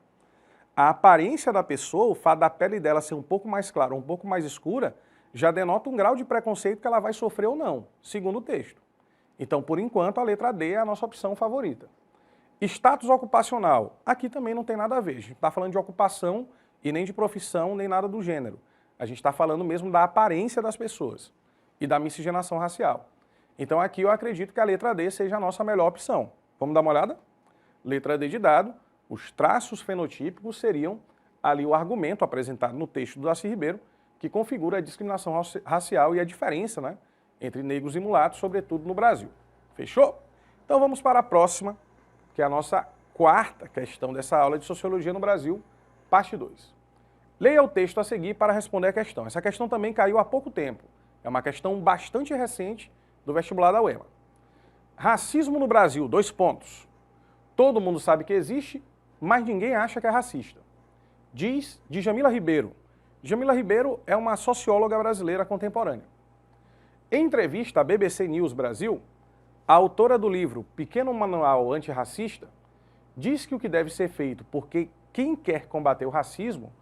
A aparência da pessoa, o fato da pele dela ser um pouco mais clara, um pouco mais escura, já denota um grau de preconceito que ela vai sofrer ou não, segundo o texto. Então, por enquanto, a letra D é a nossa opção favorita. Status ocupacional. Aqui também não tem nada a ver. A gente não está falando de ocupação e nem de profissão, nem nada do gênero. A gente está falando mesmo da aparência das pessoas e da miscigenação racial. Então aqui eu acredito que a letra D seja a nossa melhor opção. Vamos dar uma olhada? Letra D de dado, os traços fenotípicos seriam ali o argumento apresentado no texto do Darcy Ribeiro, que configura a discriminação racial e a diferença, né, entre negros e mulatos, sobretudo no Brasil. Fechou? Então vamos para a próxima, que é a nossa quarta questão dessa aula de Sociologia no Brasil, parte 2. Leia o texto a seguir para responder a questão. Essa questão também caiu há pouco tempo. É uma questão bastante recente do vestibular da UEMA. Racismo no Brasil, 2 pontos. Todo mundo sabe que existe, mas ninguém acha que é racista. Diz Djamila Ribeiro. Djamila Ribeiro é uma socióloga brasileira contemporânea. Em entrevista à BBC News Brasil, a autora do livro Pequeno Manual Antirracista diz que o que deve ser feito porque quem quer combater o racismo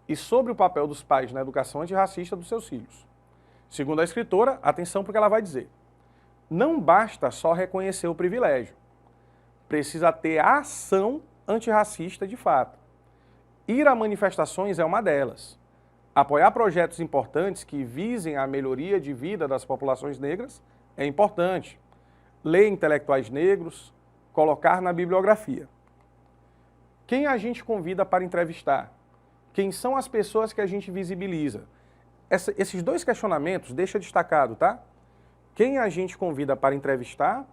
e sobre o papel dos pais na educação antirracista dos seus filhos. Segundo a escritora, atenção porque ela vai dizer, não basta só reconhecer o privilégio, precisa ter a ação antirracista de fato. Ir a manifestações é uma delas. Apoiar projetos importantes que visem a melhoria de vida das populações negras é importante. Ler intelectuais negros, colocar na bibliografia. Quem a gente convida para entrevistar? Quem são as pessoas que a gente visibiliza? Esses 2 questionamentos, deixa destacado, tá? Quem a gente convida para entrevistar?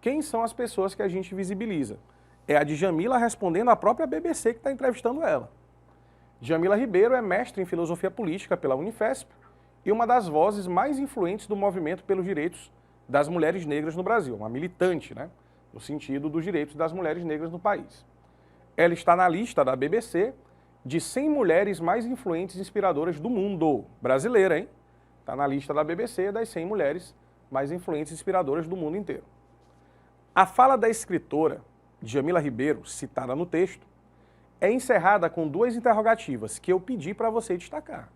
Quem são as pessoas que a gente visibiliza? É a Djamila respondendo à própria BBC que está entrevistando ela. Djamila Ribeiro é mestre em filosofia política pela Unifesp e uma das vozes mais influentes do movimento pelos direitos das mulheres negras no Brasil, uma militante, né, no sentido dos direitos das mulheres negras no país. Ela está na lista da BBC de 100 mulheres mais influentes e inspiradoras do mundo. Brasileira, hein? Está na lista da BBC das 100 mulheres mais influentes e inspiradoras do mundo inteiro. A fala da escritora Djamila Ribeiro, citada no texto, é encerrada com 2 interrogativas que eu pedi para você destacar.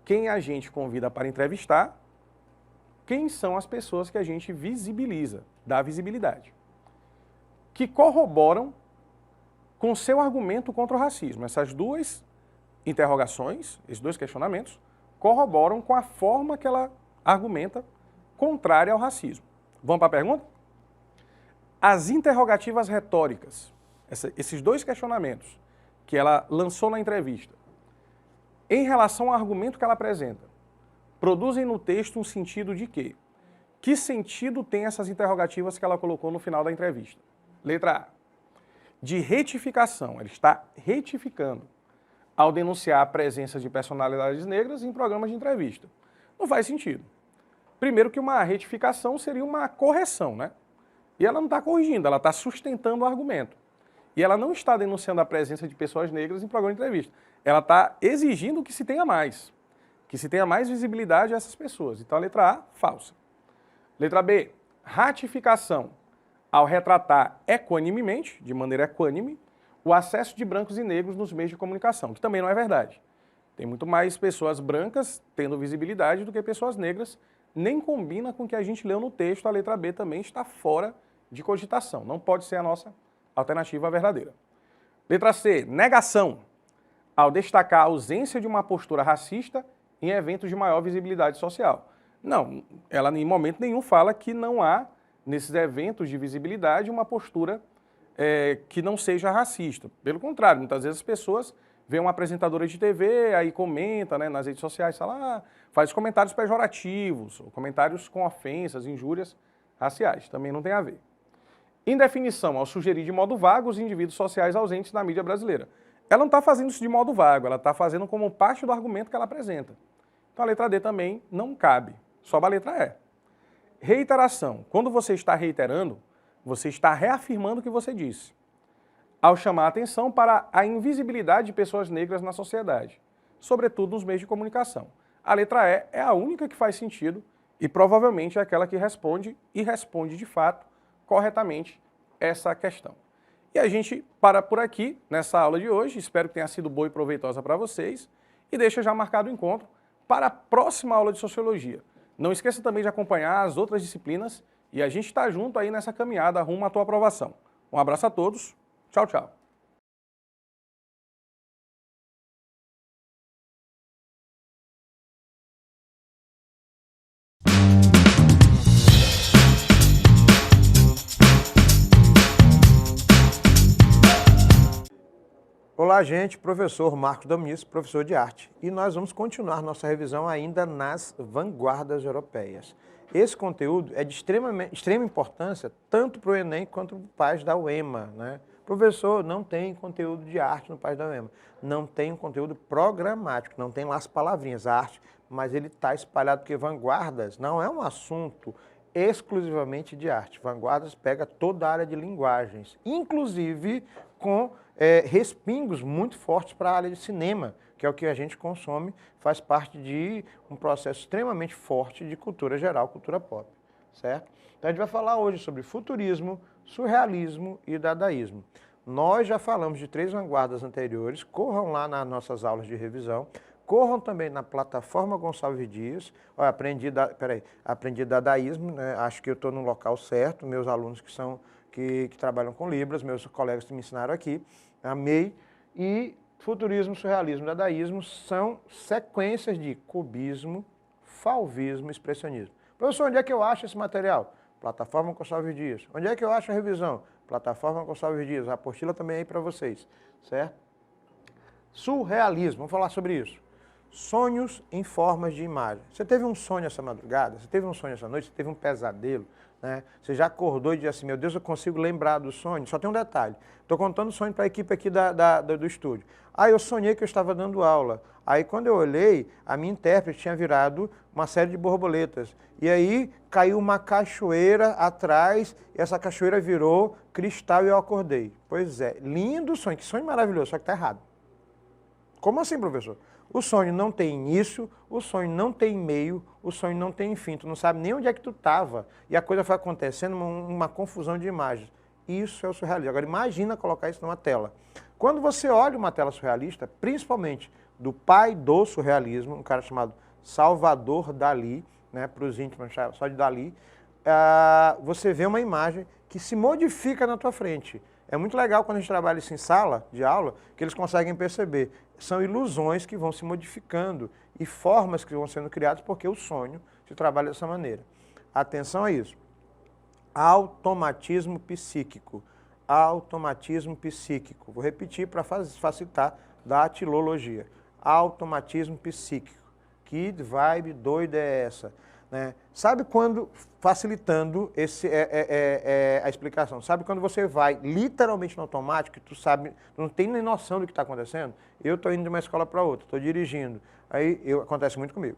Quem a gente convida para entrevistar? Quem são as pessoas que a gente visibiliza, dá visibilidade? Que corroboram com seu argumento contra o racismo. Essas 2 interrogações, esses 2 questionamentos, corroboram com a forma que ela argumenta contrária ao racismo. Vamos para a pergunta? As interrogativas retóricas, esses 2 questionamentos que ela lançou na entrevista, em relação ao argumento que ela apresenta, produzem no texto um sentido de quê? Que sentido tem essas interrogativas que ela colocou no final da entrevista? Letra A. De retificação, ele está retificando ao denunciar a presença de personalidades negras em programas de entrevista. Não faz sentido. Primeiro que uma retificação seria uma correção, né? E ela não está corrigindo, ela está sustentando o argumento. E ela não está denunciando a presença de pessoas negras em programa de entrevista. Ela está exigindo que se tenha mais visibilidade a essas pessoas. Então a letra A, falsa. Letra B, ratificação. Ao retratar equanimemente, de maneira equânime, o acesso de brancos e negros nos meios de comunicação, que também não é verdade. Tem muito mais pessoas brancas tendo visibilidade do que pessoas negras, nem combina com o que a gente leu no texto, a letra B também está fora de cogitação, não pode ser a nossa alternativa verdadeira. Letra C, negação. Ao destacar a ausência de uma postura racista em eventos de maior visibilidade social. Não, ela em momento nenhum fala que não há nesses eventos de visibilidade uma postura que não seja racista. Pelo contrário, muitas vezes as pessoas veem uma apresentadora de TV, aí comenta, né, nas redes sociais, faz comentários pejorativos, ou comentários com ofensas, injúrias raciais. Também não tem a ver. Indefinição, ao sugerir de modo vago os indivíduos sociais ausentes na mídia brasileira. Ela não está fazendo isso de modo vago, ela está fazendo como parte do argumento que ela apresenta. Então a letra D também não cabe, sobe a letra E. Reiteração. Quando você está reiterando, você está reafirmando o que você disse. ao chamar a atenção para a invisibilidade de pessoas negras na sociedade, sobretudo nos meios de comunicação. A letra E é a única que faz sentido e provavelmente é aquela que responde, e responde de fato, corretamente, essa questão. E a gente para por aqui nessa aula de hoje, espero que tenha sido boa e proveitosa para vocês, e deixa já marcado o encontro para a próxima aula de Sociologia. Não esqueça também de acompanhar as outras disciplinas e a gente está junto aí nessa caminhada rumo à tua aprovação. Um abraço a todos, tchau, tchau. Olá, gente, professor Marcos Dominis, professor de arte. E nós vamos continuar nossa revisão ainda nas vanguardas europeias. Esse conteúdo é de extrema importância tanto para o Enem quanto para o PAS da UEMA, né? Professor, não tem conteúdo de arte no PAS da UEMA. Não tem um conteúdo programático, não tem lá as palavrinhas, arte, mas ele está espalhado porque vanguardas não é um assunto exclusivamente de arte. Vanguardas pega toda a área de linguagens, inclusive com respingos muito fortes para a área de cinema, que é o que a gente consome, faz parte de um processo extremamente forte de cultura geral, cultura pop, certo? Então a gente vai falar hoje sobre futurismo, surrealismo e dadaísmo. Nós já falamos de 3 vanguardas anteriores, corram lá nas nossas aulas de revisão, corram também na plataforma Gonçalves Dias. Olha, aprendi dadaísmo, né? Acho que eu estou no local certo, meus alunos que trabalham com Libras, meus colegas que me ensinaram aqui, amei. E futurismo, surrealismo e dadaísmo são sequências de cubismo, fauvismo e expressionismo. Professor, onde é que eu acho esse material? Plataforma Gonçalves Dias. Onde é que eu acho a revisão? Plataforma Gonçalves Dias. A apostila também é aí para vocês, certo? Surrealismo, vamos falar sobre isso. Sonhos em formas de imagem. Você teve um sonho essa madrugada? Você teve um sonho essa noite? Você teve um pesadelo? Né? Você já acordou e disse assim, meu Deus, eu consigo lembrar do sonho? Só tem um detalhe. Estou contando o sonho para a equipe aqui do estúdio. Eu sonhei que eu estava dando aula. Aí quando eu olhei, a minha intérprete tinha virado uma série de borboletas. E aí caiu uma cachoeira atrás, e essa cachoeira virou cristal e eu acordei. Pois é, lindo sonho, que sonho maravilhoso, só que está errado. Como assim, professor? O sonho não tem início, o sonho não tem meio, o sonho não tem fim. Tu não sabe nem onde é que tu estava. E a coisa foi acontecendo, uma confusão de imagens. Isso é o surrealismo. Agora imagina colocar isso numa tela. Quando você olha uma tela surrealista, principalmente do pai do surrealismo, um cara chamado Salvador Dalí, né, para os íntimos só de Dalí, você vê uma imagem que se modifica na tua frente. É muito legal quando a gente trabalha isso em sala de aula, que eles conseguem perceber. São ilusões que vão se modificando e formas que vão sendo criadas porque o sonho se trabalha dessa maneira. Atenção a isso. Automatismo psíquico. Automatismo psíquico. Vou repetir para facilitar da atilologia. Automatismo psíquico. Que vibe doida é essa? Né? Sabe quando, facilitando a explicação, sabe quando você vai literalmente no automático, que tu sabe, tu não tem nem noção do que está acontecendo? Eu estou indo de uma escola para outra, estou dirigindo, acontece muito comigo.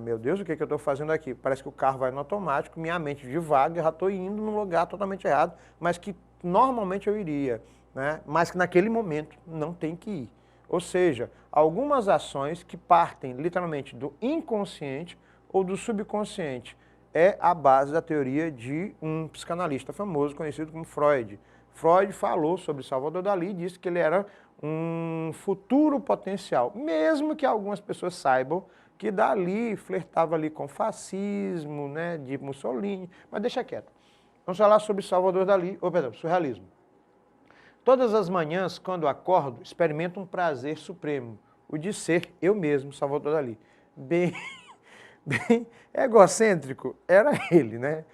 Meu Deus, o que eu estou fazendo aqui? Parece que o carro vai no automático, minha mente devagar, já estou indo num lugar totalmente errado, mas que normalmente eu iria, né? Mas que naquele momento não tem que ir. Ou seja, algumas ações que partem literalmente do inconsciente ou do subconsciente é a base da teoria de um psicanalista famoso conhecido como Freud. Freud falou sobre Salvador Dalí e disse que ele era um futuro potencial, mesmo que algumas pessoas saibam que Dalí flertava ali com fascismo, né, de Mussolini, mas deixa quieto. Vamos falar sobre Salvador Dalí, surrealismo. Todas as manhãs, quando acordo, experimento um prazer supremo, o de ser eu mesmo, Salvador Dalí. Bem egocêntrico era ele, né?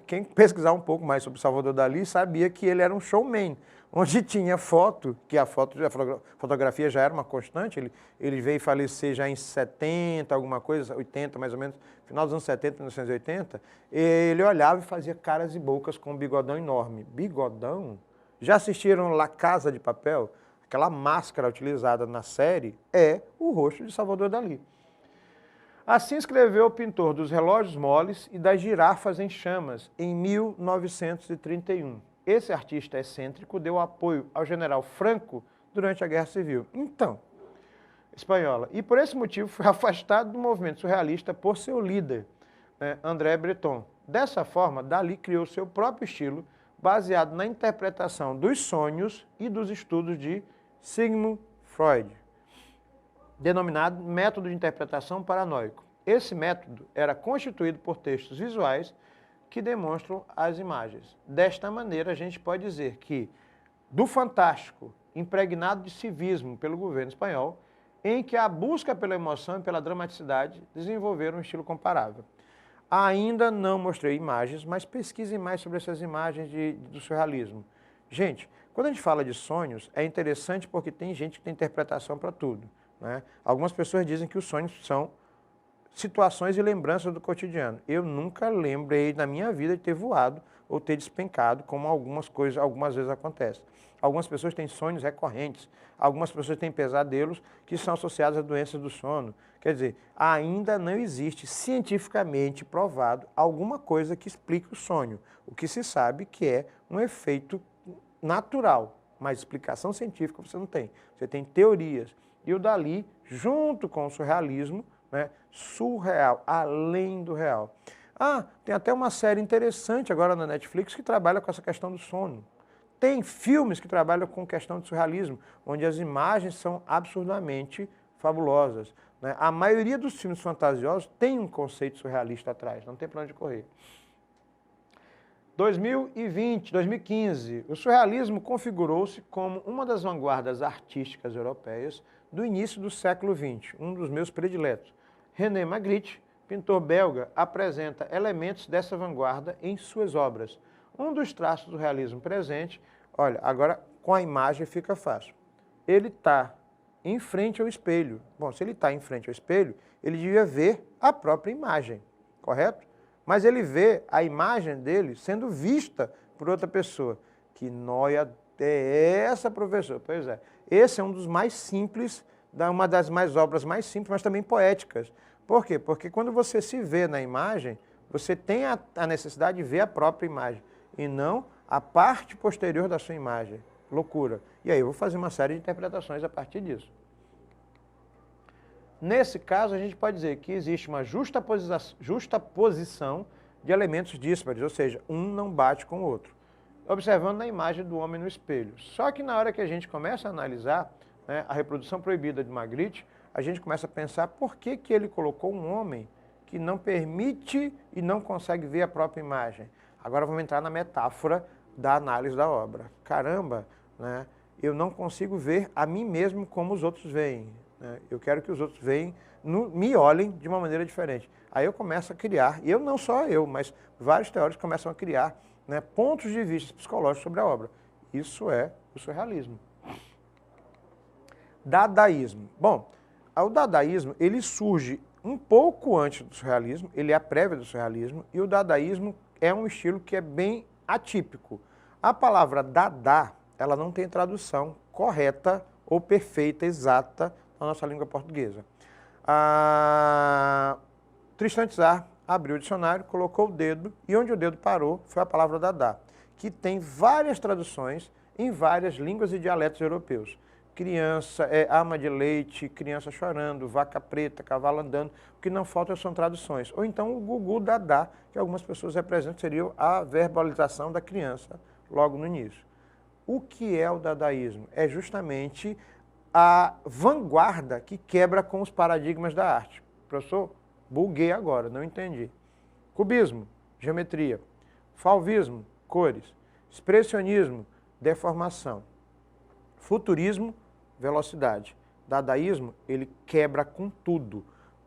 Quem pesquisar um pouco mais sobre Salvador Dalí sabia que ele era um showman, onde tinha foto, que a fotografia já era uma constante, ele veio falecer já em 70, alguma coisa, 80 mais ou menos, final dos anos 70, 1980, ele olhava e fazia caras e bocas com um bigodão enorme. Bigodão? Já assistiram La Casa de Papel? Aquela máscara utilizada na série é o rosto de Salvador Dalí. Assim escreveu o pintor dos relógios moles e das girafas em chamas, em 1931. esse artista excêntrico deu apoio ao general Franco durante a Guerra Civil. Então, espanhola. E por esse motivo foi afastado do movimento surrealista por seu líder, né, André Breton. Dessa forma, Dalí criou seu próprio estilo, baseado na interpretação dos sonhos e dos estudos de Sigmund Freud, denominado método de interpretação paranoico. Esse método era constituído por textos visuais que demonstram as imagens. Desta maneira, a gente pode dizer que do fantástico, impregnado de civismo pelo governo espanhol, em que a busca pela emoção e pela dramaticidade desenvolveram um estilo comparável. Ainda não mostrei imagens, mas pesquisem mais sobre essas imagens do surrealismo. Gente, quando a gente fala de sonhos, é interessante porque tem gente que tem interpretação para tudo, né? Algumas pessoas dizem que os sonhos são situações e lembranças do cotidiano. Eu nunca lembrei na minha vida de ter voado ou ter despencado, como algumas vezes acontece. Algumas pessoas têm sonhos recorrentes, algumas pessoas têm pesadelos que são associados a doenças do sono. Quer dizer, ainda não existe cientificamente provado alguma coisa que explique o sonho. O que se sabe que é um efeito natural, mas explicação científica você não tem. Você tem teorias. E o Dalí, junto com o surrealismo, né, surreal, além do real. Tem até uma série interessante agora na Netflix que trabalha com essa questão do sono. Tem filmes que trabalham com questão de surrealismo, onde as imagens são absurdamente fabulosas, né? A maioria dos filmes fantasiosos tem um conceito surrealista atrás, não tem para onde correr. 2015, o surrealismo configurou-se como uma das vanguardas artísticas europeias do início do século XX, um dos meus prediletos. René Magritte, pintor belga, apresenta elementos dessa vanguarda em suas obras. Um dos traços do realismo presente, olha, agora com a imagem fica fácil. Ele está em frente ao espelho. Bom, se ele está em frente ao espelho, ele devia ver a própria imagem, correto? Mas ele vê a imagem dele sendo vista por outra pessoa. Que nóia é essa, professor? Pois é, esse é um dos mais simples, uma das obras mais simples, mas também poéticas. Por quê? Porque quando você se vê na imagem, você tem a necessidade de ver a própria imagem e não a parte posterior da sua imagem. Loucura. E aí eu vou fazer uma série de interpretações a partir disso. Nesse caso, a gente pode dizer que existe uma justaposição de elementos díspares, ou seja, um não bate com o outro, observando na imagem do homem no espelho. Só que na hora que a gente começa a analisar, né, a reprodução proibida de Magritte, a gente começa a pensar por que ele colocou um homem que não permite e não consegue ver a própria imagem. Agora vamos entrar na metáfora da análise da obra. Caramba, né, eu não consigo ver a mim mesmo como os outros veem, né? Eu quero que os outros me olhem de uma maneira diferente. Aí eu começo a criar, e não só eu, mas vários teóricos começam a criar, né, pontos de vista psicológicos sobre a obra. Isso é o surrealismo. Dadaísmo. Bom, o dadaísmo ele surge um pouco antes do surrealismo, ele é a prévia do surrealismo, e o dadaísmo é um estilo que é bem atípico. A palavra dada, ela não tem tradução correta ou perfeita, exata, na nossa língua portuguesa. Tristan Tzar abriu o dicionário, colocou o dedo, e onde o dedo parou foi a palavra dada, que tem várias traduções em várias línguas e dialetos europeus. Criança, ama de leite, criança chorando, vaca preta, cavalo andando, o que não falta são traduções. Ou então o gugu dadá, que algumas pessoas representam, seria a verbalização da criança logo no início. O que é o dadaísmo? É justamente a vanguarda que quebra com os paradigmas da arte. Professor, buguei agora, não entendi. Cubismo, geometria. Fauvismo, cores. Expressionismo, deformação. Futurismo, velocidade. Dadaísmo, ele quebra com tudo.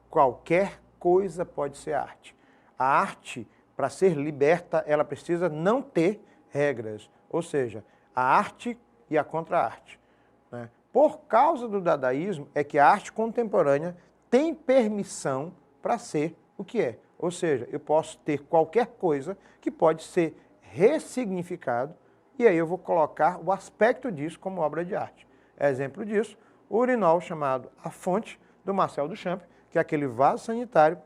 Qualquer coisa pode ser arte. A arte, para ser liberta, ela precisa não ter regras. Ou seja, a arte e a contra-arte, né? Por causa do dadaísmo é que a arte contemporânea tem permissão para ser o que é. Ou seja, eu posso ter qualquer coisa que pode ser ressignificado e aí eu vou colocar o aspecto disso como obra de arte. Exemplo disso, o urinol chamado A Fonte, do Marcel Duchamp, que é aquele vaso sanitário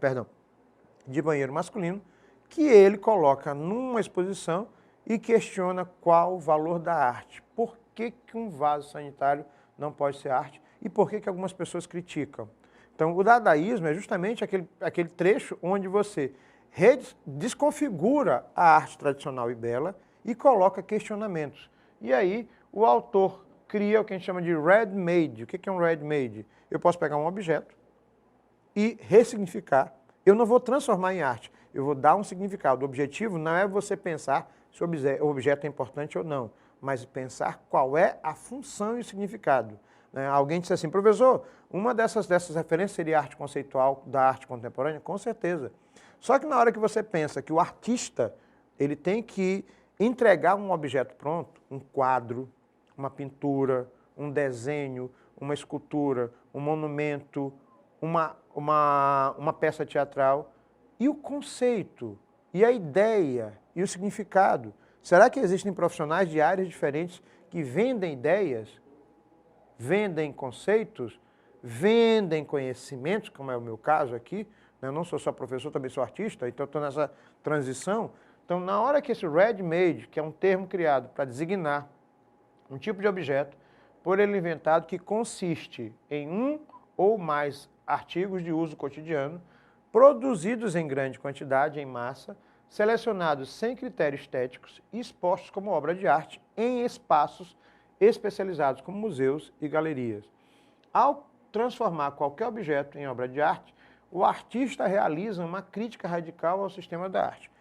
perdão, de banheiro masculino, que ele coloca numa exposição e questiona qual o valor da arte. Por que um vaso sanitário não pode ser arte e por que algumas pessoas criticam? Então, o dadaísmo é justamente aquele trecho onde você desconfigura a arte tradicional e bela e coloca questionamentos. E aí, o autor cria o que a gente chama de ready-made. O que é um ready-made? Eu posso pegar um objeto e ressignificar. Eu não vou transformar em arte, eu vou dar um significado. O objetivo não é você pensar se o objeto é importante ou não, mas pensar qual é a função e o significado. Alguém disse assim, professor, uma dessas referências seria a arte conceitual da arte contemporânea? Com certeza. Só que na hora que você pensa que o artista ele tem que entregar um objeto pronto, um quadro, uma pintura, um desenho, uma escultura, um monumento, uma peça teatral, e o conceito, e a ideia, e o significado. Será que existem profissionais de áreas diferentes que vendem ideias, vendem conceitos, vendem conhecimentos, como é o meu caso aqui? Eu não sou só professor, também sou artista, então estou nessa transição. Então, na hora que esse ready-made, que é um termo criado para designar um tipo de objeto, por ele inventado, que consiste em um ou mais artigos de uso cotidiano, produzidos em grande quantidade, em massa, selecionados sem critérios estéticos e expostos como obra de arte em espaços especializados como museus e galerias. Ao transformar qualquer objeto em obra de arte, o artista realiza uma crítica radical ao sistema da arte.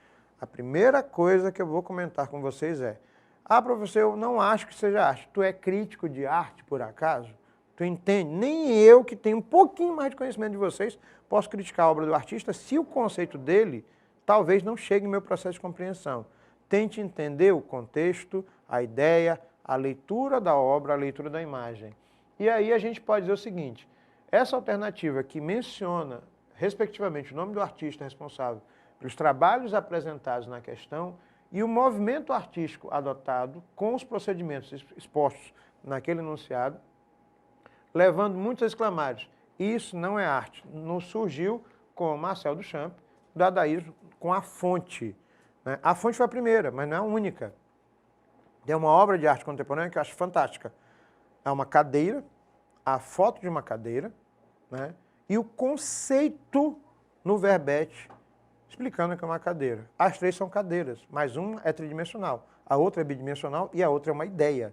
A primeira coisa que eu vou comentar com vocês é: professor, eu não acho que seja arte. Tu é crítico de arte, por acaso? Tu entende? Nem eu, que tenho um pouquinho mais de conhecimento de vocês, posso criticar a obra do artista se o conceito dele talvez não chegue no meu processo de compreensão. Tente entender o contexto, a ideia, a leitura da obra, a leitura da imagem. E aí a gente pode dizer o seguinte: essa alternativa que menciona, respectivamente, o nome do artista responsável pelos trabalhos apresentados na questão e o movimento artístico adotado com os procedimentos expostos naquele enunciado, levando muitos a exclamarem: isso não é arte. Não surgiu com Marcel Duchamp, o dadaísmo, com a fonte. A fonte foi a primeira, mas não é a única. Tem uma obra de arte contemporânea que eu acho fantástica. É uma cadeira, a foto de uma cadeira, e o conceito no verbete, explicando que é uma cadeira. As três são cadeiras, mas uma é tridimensional, a outra é bidimensional e a outra é uma ideia.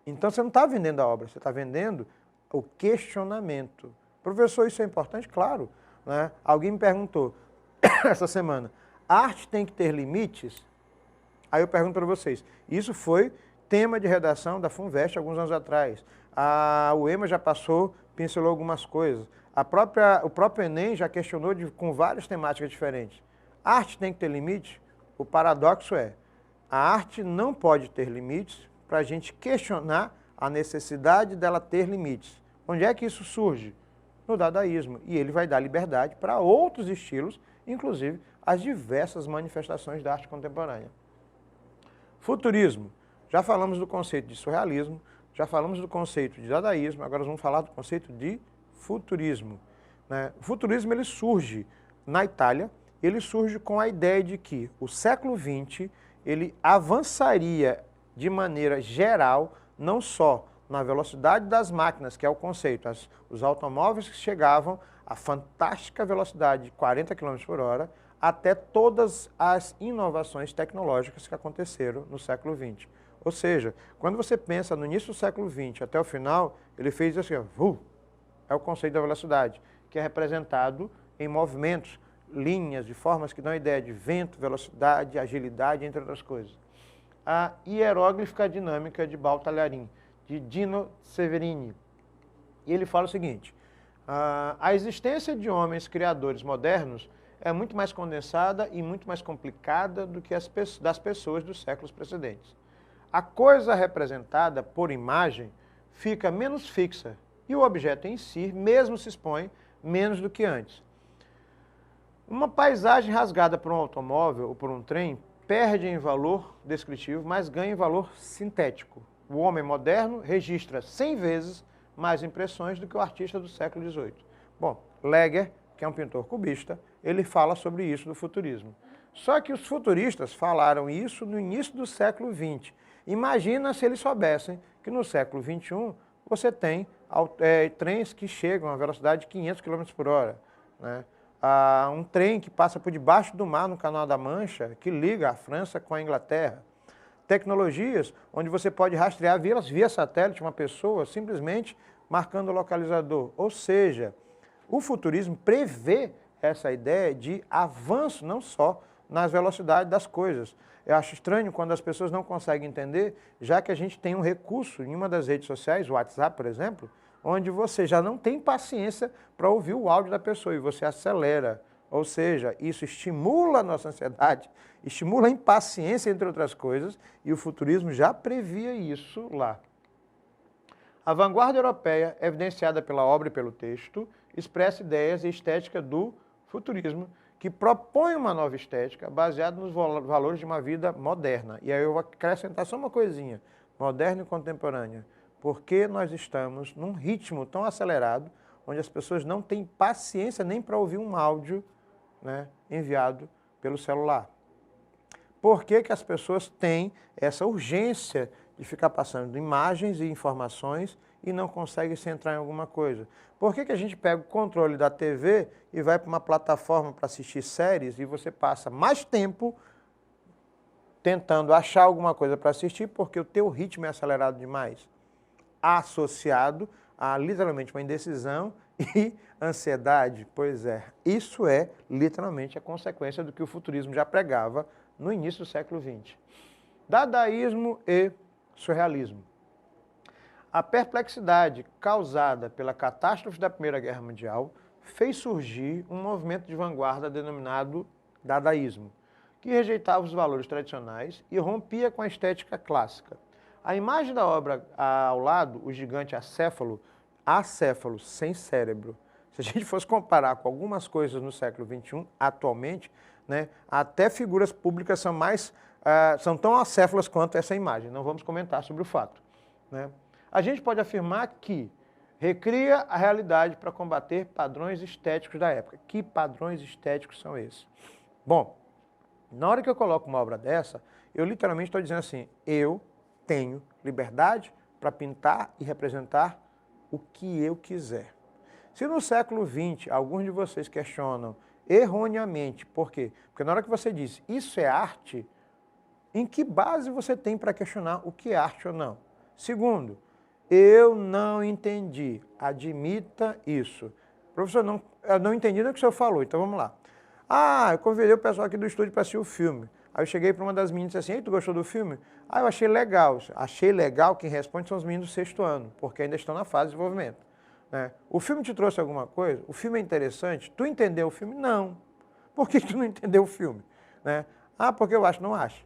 Então você não está vendendo a obra, você está vendendo o questionamento. Professor, isso é importante? Claro. Alguém me perguntou essa semana: a arte tem que ter limites? Aí eu pergunto para vocês, isso foi tema de redação da FUNVEST alguns anos atrás. A UEMA já pincelou algumas coisas. O próprio Enem já questionou com várias temáticas diferentes. A arte tem que ter limite? O paradoxo é: a arte não pode ter limites para a gente questionar a necessidade dela ter limites. Onde é que isso surge? No dadaísmo. E ele vai dar liberdade para outros estilos, inclusive as diversas manifestações da arte contemporânea. Futurismo. Já falamos do conceito de surrealismo, já falamos do conceito de dadaísmo, agora vamos falar do conceito de futurismo. O futurismo ele surge na Itália, ele surge com a ideia de que o século XX ele avançaria de maneira geral, não só na velocidade das máquinas, que é o conceito, os automóveis que chegavam à fantástica velocidade de 40 km por hora, até todas as inovações tecnológicas que aconteceram no século XX. Ou seja, quando você pensa no início do século XX até o final, ele fez assim, é o conceito da velocidade, que é representado em movimentos, linhas, de formas que dão a ideia de vento, velocidade, agilidade, entre outras coisas. A hieróglifica dinâmica de Bautagliarin, de Dino Severini. E ele fala o seguinte: a existência de homens criadores modernos é muito mais condensada e muito mais complicada do que das pessoas dos séculos precedentes. A coisa representada por imagem fica menos fixa e o objeto em si mesmo se expõe menos do que antes. Uma paisagem rasgada por um automóvel ou por um trem perde em valor descritivo, mas ganha em valor sintético. O homem moderno registra 100 vezes mais impressões do que o artista do século XVIII. Bom, Leger, que é um pintor cubista, ele fala sobre isso do futurismo. Só que os futuristas falaram isso no início do século XX. Imagina se eles soubessem que no século XXI você tem trens que chegam a velocidade de 500 km por hora, né? Um trem que passa por debaixo do mar no Canal da Mancha, que liga a França com a Inglaterra. Tecnologias onde você pode rastrear via satélite uma pessoa simplesmente marcando o localizador. Ou seja, o futurismo prevê essa ideia de avanço não só nas velocidades das coisas. Eu acho estranho quando as pessoas não conseguem entender, já que a gente tem um recurso em uma das redes sociais, o WhatsApp, por exemplo, onde você já não tem paciência para ouvir o áudio da pessoa e você acelera. Ou seja, isso estimula a nossa ansiedade, estimula a impaciência, entre outras coisas, e o futurismo já previa isso lá. A vanguarda europeia, evidenciada pela obra e pelo texto, expressa ideias e estética do futurismo, que propõe uma nova estética baseada nos valores de uma vida moderna. E aí eu vou acrescentar só uma coisinha, moderna e contemporânea, porque nós estamos num ritmo tão acelerado, onde as pessoas não têm paciência nem para ouvir um áudio, né, enviado pelo celular. Por que que as pessoas têm essa urgência de ficar passando imagens e informações e não conseguem se entrar em alguma coisa? Por que que a gente pega o controle da TV e vai para uma plataforma para assistir séries e você passa mais tempo tentando achar alguma coisa para assistir porque o teu ritmo é acelerado demais? Associado a literalmente uma indecisão e ansiedade. Pois é, isso é literalmente a consequência do que o futurismo já pregava no início do século XX. Dadaísmo e surrealismo. A perplexidade causada pela catástrofe da Primeira Guerra Mundial fez surgir um movimento de vanguarda denominado dadaísmo, que rejeitava os valores tradicionais e rompia com a estética clássica. A imagem da obra ao lado, o gigante acéfalo sem cérebro. Se a gente fosse comparar com algumas coisas no século XXI, atualmente, né, até figuras públicas são tão acéfalas quanto essa imagem. Não vamos comentar sobre o fato, né? A gente pode afirmar que recria a realidade para combater padrões estéticos da época. Que padrões estéticos são esses? Bom, na hora que eu coloco uma obra dessa, eu literalmente estou dizendo assim, eu tenho liberdade para pintar e representar o que eu quiser. Se no século XX alguns de vocês questionam erroneamente, por quê? Porque na hora que você diz isso é arte, em que base você tem para questionar o que é arte ou não? Segundo, eu não entendi, admita isso. Professor, eu não entendi o que o senhor falou, então vamos lá. Eu convidei o pessoal aqui do estúdio para assistir o filme. Aí eu cheguei para uma das meninas e disse assim, ei, tu gostou do filme? Eu achei legal. Achei legal, quem responde são os meninos do 6º ano, porque ainda estão na fase de desenvolvimento, né? O filme te trouxe alguma coisa? O filme é interessante? Tu entendeu o filme? Não. Por que tu não entendeu o filme? Né? Porque eu acho, não acho.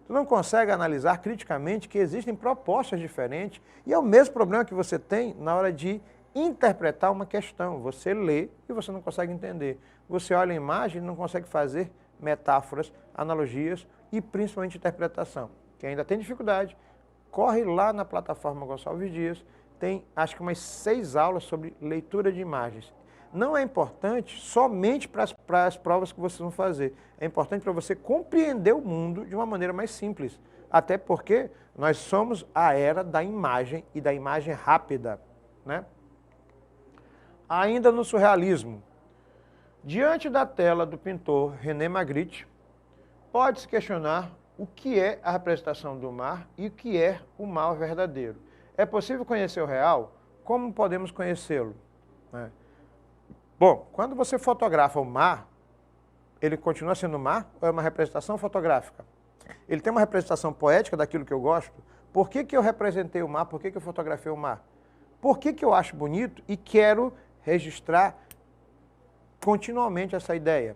Tu não consegue analisar criticamente que existem propostas diferentes e é o mesmo problema que você tem na hora de interpretar uma questão. Você lê e você não consegue entender. Você olha a imagem e não consegue fazer metáforas, analogias e principalmente interpretação. Quem ainda tem dificuldade, corre lá na plataforma Gonçalves Dias, tem acho que umas 6 aulas sobre leitura de imagens. Não é importante somente para as provas que vocês vão fazer, é importante para você compreender o mundo de uma maneira mais simples, até porque nós somos a era da imagem e da imagem rápida, né? Ainda no surrealismo, diante da tela do pintor René Magritte, pode-se questionar o que é a representação do mar e o que é o mal verdadeiro. É possível conhecer o real? Como podemos conhecê-lo? Bom, quando você fotografa o mar, ele continua sendo mar ou é uma representação fotográfica? Ele tem uma representação poética daquilo que eu gosto? Por que que eu representei o mar? Por que que eu fotografei o mar? Por que que eu acho bonito e quero registrar continuamente essa ideia?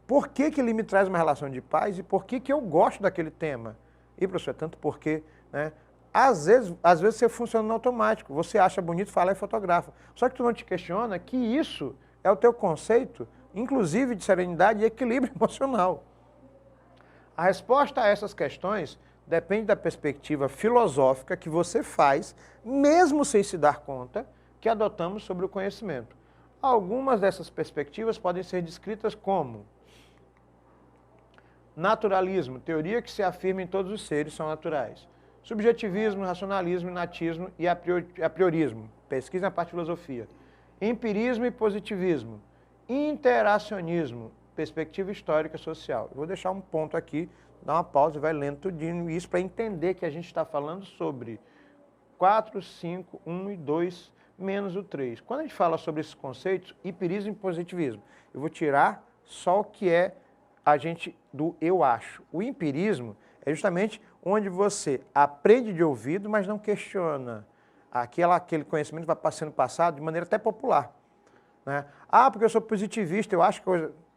Por que que ele me traz uma relação de paz e por que que eu gosto daquele tema? E, professor, tanto porque, né? Às vezes você funciona no automático, você acha bonito, fala e fotografa. Só que tu não te questiona que isso é o teu conceito, inclusive de serenidade e equilíbrio emocional. A resposta a essas questões depende da perspectiva filosófica que você faz, mesmo sem se dar conta, que adotamos sobre o conhecimento. Algumas dessas perspectivas podem ser descritas como Naturalismo, teoria que se afirma em todos os seres são naturais. Subjetivismo, racionalismo, inatismo e apriorismo, pesquisa na parte de filosofia. Empirismo e positivismo. Interacionismo, perspectiva histórica social. Eu vou deixar um ponto aqui, dar uma pausa e vai lendo tudinho isso para entender que a gente está falando sobre 4, 5, 1 e 2 menos o 3. Quando a gente fala sobre esses conceitos, empirismo e positivismo, eu vou tirar só o que é a gente do eu acho. O empirismo é justamente onde você aprende de ouvido, mas não questiona. Aquele conhecimento vai sendo passado de maneira até popular. Né? Ah, porque eu sou positivista, eu acho que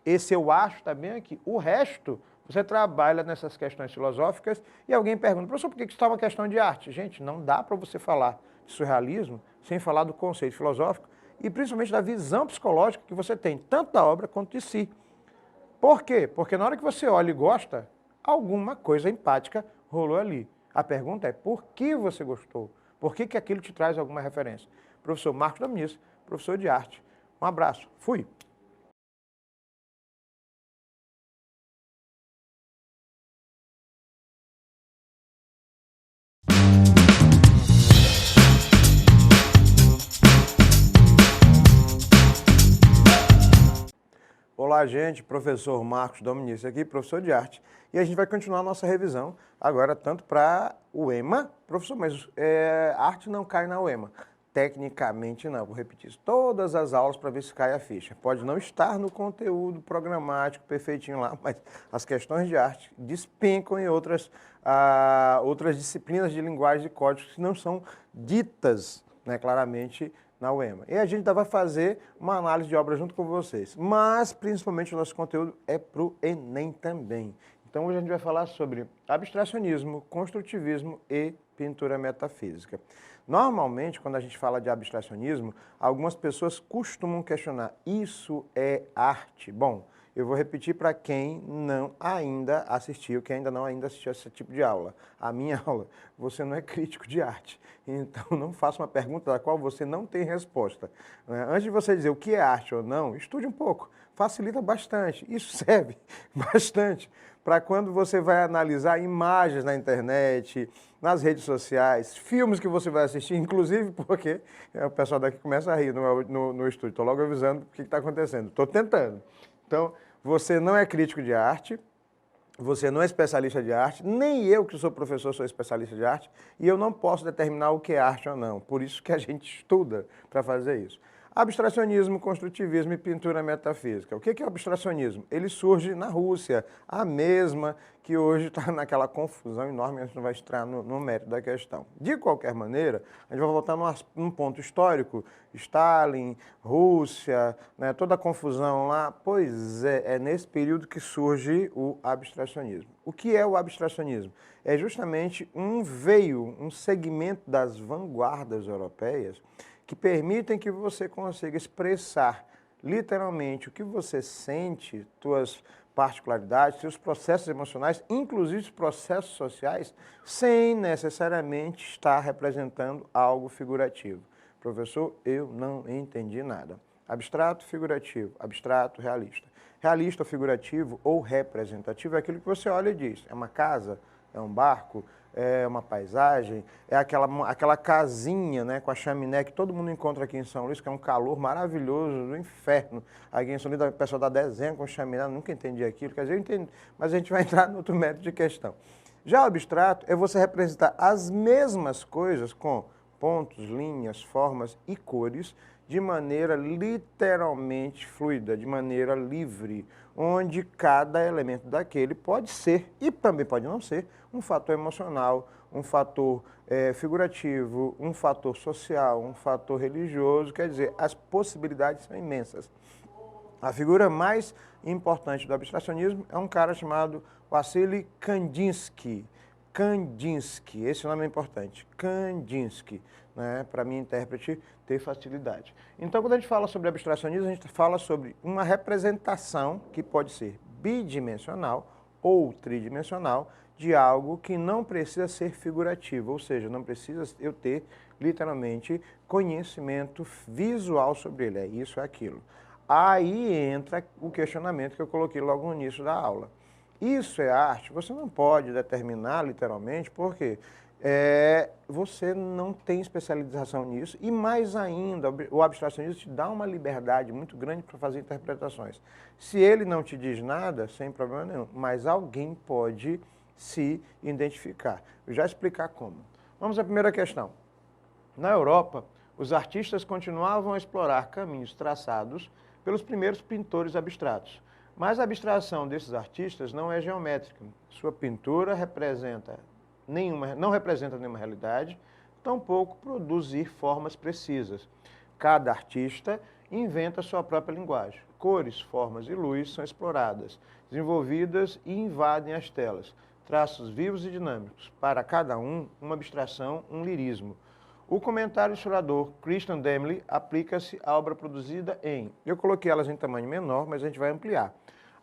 esse eu acho também aqui. O resto, você trabalha nessas questões filosóficas e alguém pergunta, professor, por que isso está uma questão de arte? Gente, não dá para você falar de surrealismo sem falar do conceito filosófico e principalmente da visão psicológica que você tem, tanto da obra quanto de si. Por quê? Porque na hora que você olha e gosta, alguma coisa empática rolou ali. A pergunta é, por que você gostou? Por que aquilo te traz alguma referência? Professor Marcos Domingues, professor de arte. Um abraço. Fui. Olá, gente. Professor Marcos Domingues aqui, professor de arte. E a gente vai continuar a nossa revisão agora tanto para o EMA. Professor, mas arte não cai na UEMA. Tecnicamente não, vou repetir isso. Todas as aulas para ver se cai a ficha. Pode não estar no conteúdo programático perfeitinho lá, mas as questões de arte despencam em outras disciplinas de linguagem e códigos que não são ditas, né, claramente na UEMA. E a gente vai fazer uma análise de obra junto com vocês. Mas, principalmente, o nosso conteúdo é para o Enem também. Então, hoje a gente vai falar sobre abstracionismo, construtivismo e pintura metafísica. Normalmente, quando a gente fala de abstracionismo, algumas pessoas costumam questionar, isso é arte? Bom, eu vou repetir para quem não ainda assistiu, quem ainda não assistiu a esse tipo de aula. A minha aula, você não é crítico de arte, então não faça uma pergunta da qual você não tem resposta. Antes de você dizer o que é arte ou não, estude um pouco, facilita bastante, isso serve bastante para quando você vai analisar imagens na internet, nas redes sociais, filmes que você vai assistir, inclusive porque o pessoal daqui começa a rir no estúdio, estou logo avisando o que está acontecendo, estou tentando. Então, você não é crítico de arte, você não é especialista de arte, nem eu que sou professor sou especialista de arte, e eu não posso determinar o que é arte ou não, por isso que a gente estuda para fazer isso. Abstracionismo, construtivismo e pintura metafísica. O que é abstracionismo? Ele surge na Rússia, a mesma que hoje está naquela confusão enorme, a gente não vai entrar no mérito da questão. De qualquer maneira, a gente vai voltar num ponto histórico, Stalin, Rússia, né, toda a confusão lá, pois é nesse período que surge o abstracionismo. O que é o abstracionismo? É justamente um segmento das vanguardas europeias que permitem que você consiga expressar literalmente o que você sente, suas particularidades, seus processos emocionais, inclusive os processos sociais, sem necessariamente estar representando algo figurativo. Professor, eu não entendi nada. Abstrato, figurativo, abstrato, realista. Realista, figurativo ou representativo é aquilo que você olha e diz, é uma casa, é um barco, é uma paisagem, é aquela casinha, né, com a chaminé que todo mundo encontra aqui em São Luís, que é um calor maravilhoso do inferno. Aqui em São Luís, o pessoal dá desenho com chaminé, nunca entendi aquilo, quer dizer, eu entendo, mas a gente vai entrar no outro mérito de questão. Já o abstrato é você representar as mesmas coisas com pontos, linhas, formas e cores de maneira literalmente fluida, de maneira livre, onde cada elemento daquele pode ser, e também pode não ser, um fator emocional, um fator figurativo, um fator social, um fator religioso, quer dizer, as possibilidades são imensas. A figura mais importante do abstracionismo é um cara chamado Wassily Kandinsky. Kandinsky, esse nome é importante, Kandinsky, né, para mim, intérprete, ter facilidade. Então, quando a gente fala sobre abstracionismo, a gente fala sobre uma representação que pode ser bidimensional ou tridimensional de algo que não precisa ser figurativo, ou seja, não precisa eu ter, literalmente, conhecimento visual sobre ele, é isso, é aquilo. Aí entra o questionamento que eu coloquei logo no início da aula. isso é arte, você não pode determinar literalmente, porque você não tem especialização nisso e mais ainda, o abstracionismo te dá uma liberdade muito grande para fazer interpretações. Se ele não te diz nada, sem problema nenhum, mas alguém pode se identificar. Eu já explicar como. Vamos à primeira questão. Na Europa, os artistas continuavam a explorar caminhos traçados pelos primeiros pintores abstratos. Mas a abstração desses artistas não é geométrica. Sua pintura não representa nenhuma realidade, tampouco produzir formas precisas. Cada artista inventa sua própria linguagem. Cores, formas e luz são exploradas, desenvolvidas e invadem as telas. Traços vivos e dinâmicos. Para cada um, uma abstração, um lirismo. O comentário do historiador Christian Demmler aplica-se à obra produzida em... Eu coloquei elas em tamanho menor, mas a gente vai ampliar.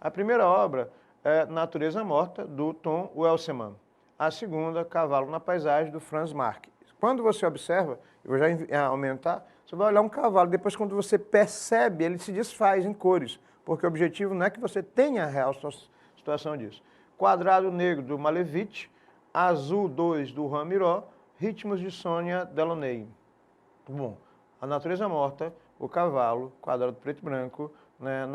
A primeira obra é Natureza Morta, do Tom Welsemann. A segunda, Cavalo na Paisagem, do Franz Marc. Quando você observa, eu vou já aumentar, você vai olhar um cavalo, depois quando você percebe, ele se desfaz em cores, porque o objetivo não é que você tenha a real situação disso. Quadrado Negro, do Malevich, Azul 2, do Juan Miró, Ritmos de Sônia Delaunay. Bom, a Natureza Morta, o Cavalo, Quadrado Preto e Branco, né,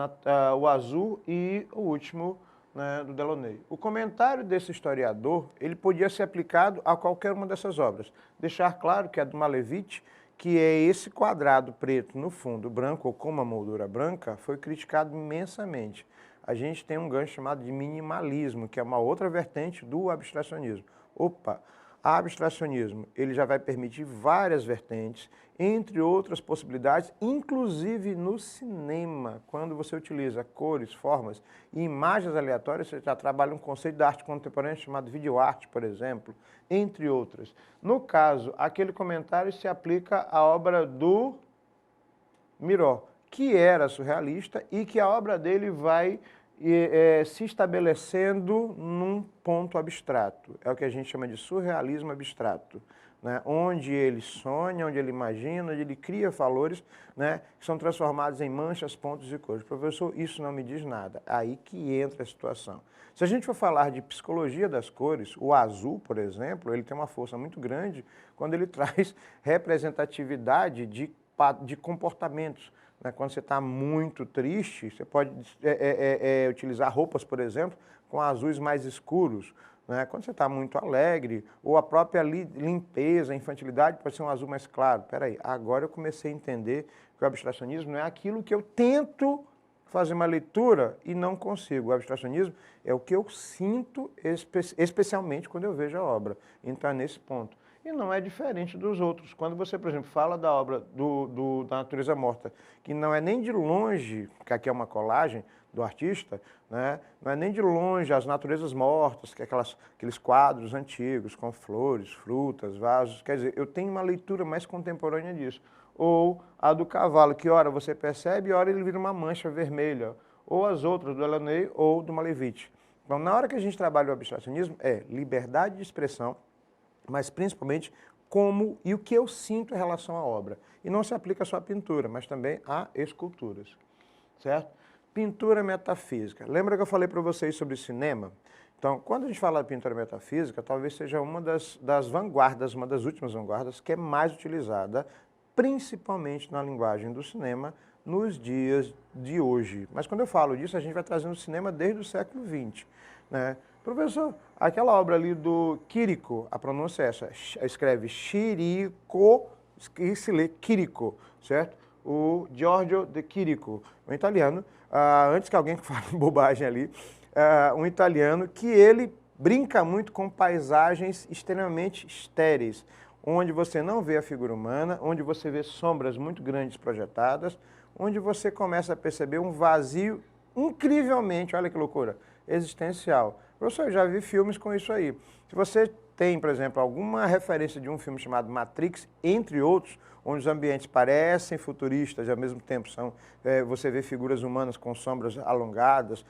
o Azul e o último, né, do Delaunay. O comentário desse historiador, ele podia ser aplicado a qualquer uma dessas obras. Deixar claro que a do Malevich, que é esse quadrado preto no fundo branco, ou com uma moldura branca, foi criticado imensamente. A gente tem um gancho chamado de minimalismo, que é uma outra vertente do abstracionismo. Opa! O abstracionismo, ele já vai permitir várias vertentes, entre outras possibilidades, inclusive no cinema, quando você utiliza cores, formas e imagens aleatórias, você já trabalha um conceito da arte contemporânea chamado videoarte, por exemplo, entre outras. No caso, aquele comentário se aplica à obra do Miró, que era surrealista e que a obra dele vai se estabelecendo num ponto abstrato. É o que a gente chama de surrealismo abstrato, né? Onde ele sonha, onde ele imagina, onde ele cria valores, né, que são transformados em manchas, pontos e cores. Professor, isso não me diz nada. Aí que entra a situação. Se a gente for falar de psicologia das cores, o azul, por exemplo, ele tem uma força muito grande quando ele traz representatividade de comportamentos. Quando você está muito triste, você pode utilizar roupas, por exemplo, com azuis mais escuros. Quando você está muito alegre, ou a própria limpeza, a infantilidade, pode ser um azul mais claro. Espera aí, agora eu comecei a entender que o abstracionismo não é aquilo que eu tento fazer uma leitura e não consigo. O abstracionismo é o que eu sinto, especialmente quando eu vejo a obra. Então, é nesse ponto. E não é diferente dos outros. Quando você, por exemplo, fala da obra da Natureza Morta, que não é nem de longe, que aqui é uma colagem do artista, né? Não é nem de longe as naturezas mortas, que é aqueles quadros antigos com flores, frutas, vasos. Quer dizer, eu tenho uma leitura mais contemporânea disso. Ou a do cavalo, que ora você percebe e ora ele vira uma mancha vermelha. Ou as outras, do Delaunay ou do Malevich. Então, na hora que a gente trabalha o abstracionismo, é liberdade de expressão, mas principalmente como e o que eu sinto em relação à obra. E não se aplica só à pintura, mas também a esculturas, certo? Pintura metafísica. Lembra que eu falei para vocês sobre cinema? Então, quando a gente fala de pintura metafísica, talvez seja uma das vanguardas, uma das últimas vanguardas, que é mais utilizada, principalmente na linguagem do cinema, nos dias de hoje. Mas quando eu falo disso, a gente vai trazendo o cinema desde o século XX, né? Professor, aquela obra ali do Quirico, a pronúncia é essa, escreve Chirico, e se lê Quirico, certo? O Giorgio de Chirico, um italiano, antes que alguém fale bobagem ali, um italiano que ele brinca muito com paisagens extremamente estéreis, onde você não vê a figura humana, onde você vê sombras muito grandes projetadas, onde você começa a perceber um vazio incrivelmente, olha que loucura, existencial. Professor, eu já vi filmes com isso aí. Se você tem, por exemplo, alguma referência de um filme chamado Matrix, entre outros, onde os ambientes parecem futuristas e ao mesmo tempo você vê figuras humanas com sombras alongadas,